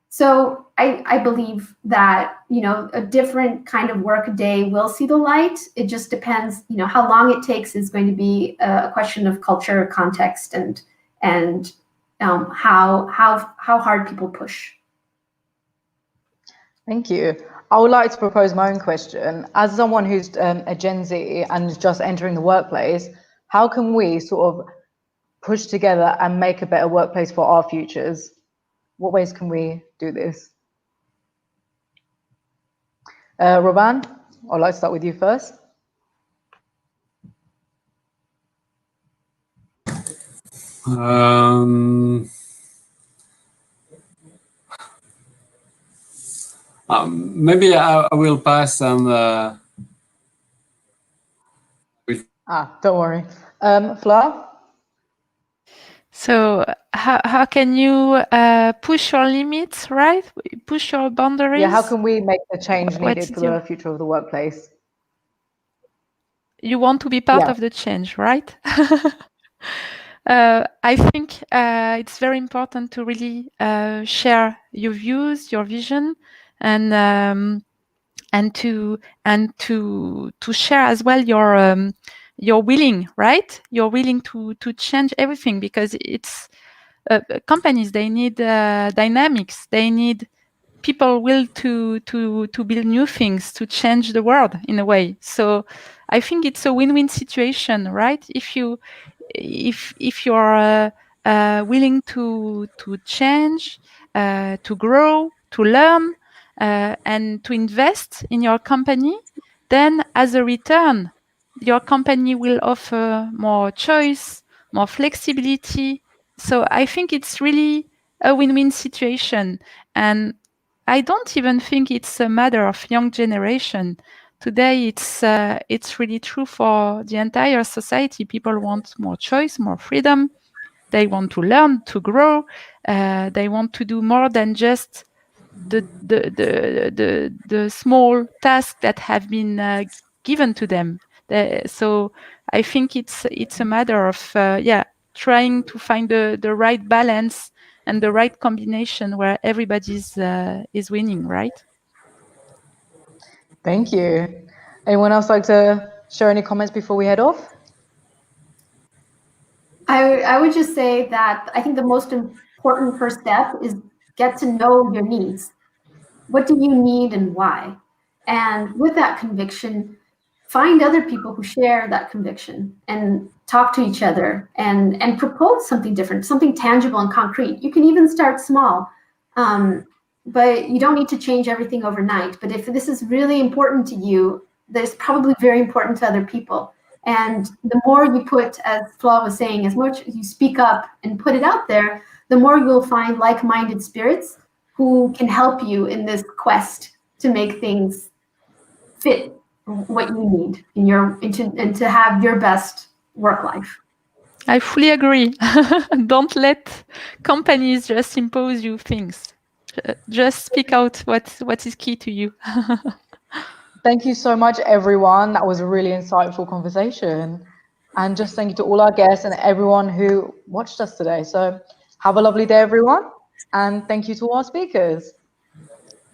So I believe that, a different kind of work day will see the light. It just depends, how long it takes is going to be a question of culture, context, and how hard people push. Thank you. I would like to propose my own question. As someone who's a Gen Z and is just entering the workplace, how can we sort of push together and make a better workplace for our futures? What ways can we do this? Robin, I'd like to start with you first. Maybe I will pass and. Don't worry. Fleur? So how can you push your limits, right? Push your boundaries? Yeah, how can we make the change needed for the future of the workplace? You want to be part of the change, right? I think it's very important to really share your views, your vision, and to share as well your willing, right? You're willing to change everything, because it's companies, they need dynamics, they need people will to build new things, to change the world in a way. So I think it's a win-win situation, right? If you're willing to change, to grow, to learn, and to invest in your company, then as a return, your company will offer more choice, more flexibility. So I think it's really a win-win situation. And I don't even think it's a matter of young generation. Today, it's really true for the entire society. People want more choice, more freedom. They want to learn, to grow. They want to do more than just the small tasks that have been given to them. So I think it's a matter of trying to find the right balance and the right combination where everybody's is winning, right? Thank you. Anyone else like to share any comments before we head off? I would just say that I think the most important first step is get to know your needs. What do you need and why? And with that conviction, find other people who share that conviction and talk to each other and propose something different, something tangible and concrete. You can even start small, but you don't need to change everything overnight. But if this is really important to you, that is probably very important to other people. And the more you put, as Flo was saying, as much as you speak up and put it out there, the more you will find like-minded spirits who can help you in this quest to make things fit what you need in your and to have your best work life. I fully agree. Don't let companies just impose you things. Just speak out what is key to you. Thank you so much, everyone. That was a really insightful conversation. And just thank you to all our guests and everyone who watched us today. So have a lovely day, everyone. And thank you to our speakers.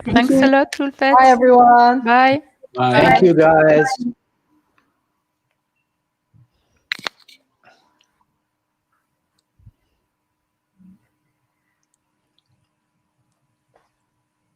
Thanks a lot, Ulfet. Bye, everyone. Bye. Bye. Thank you, guys.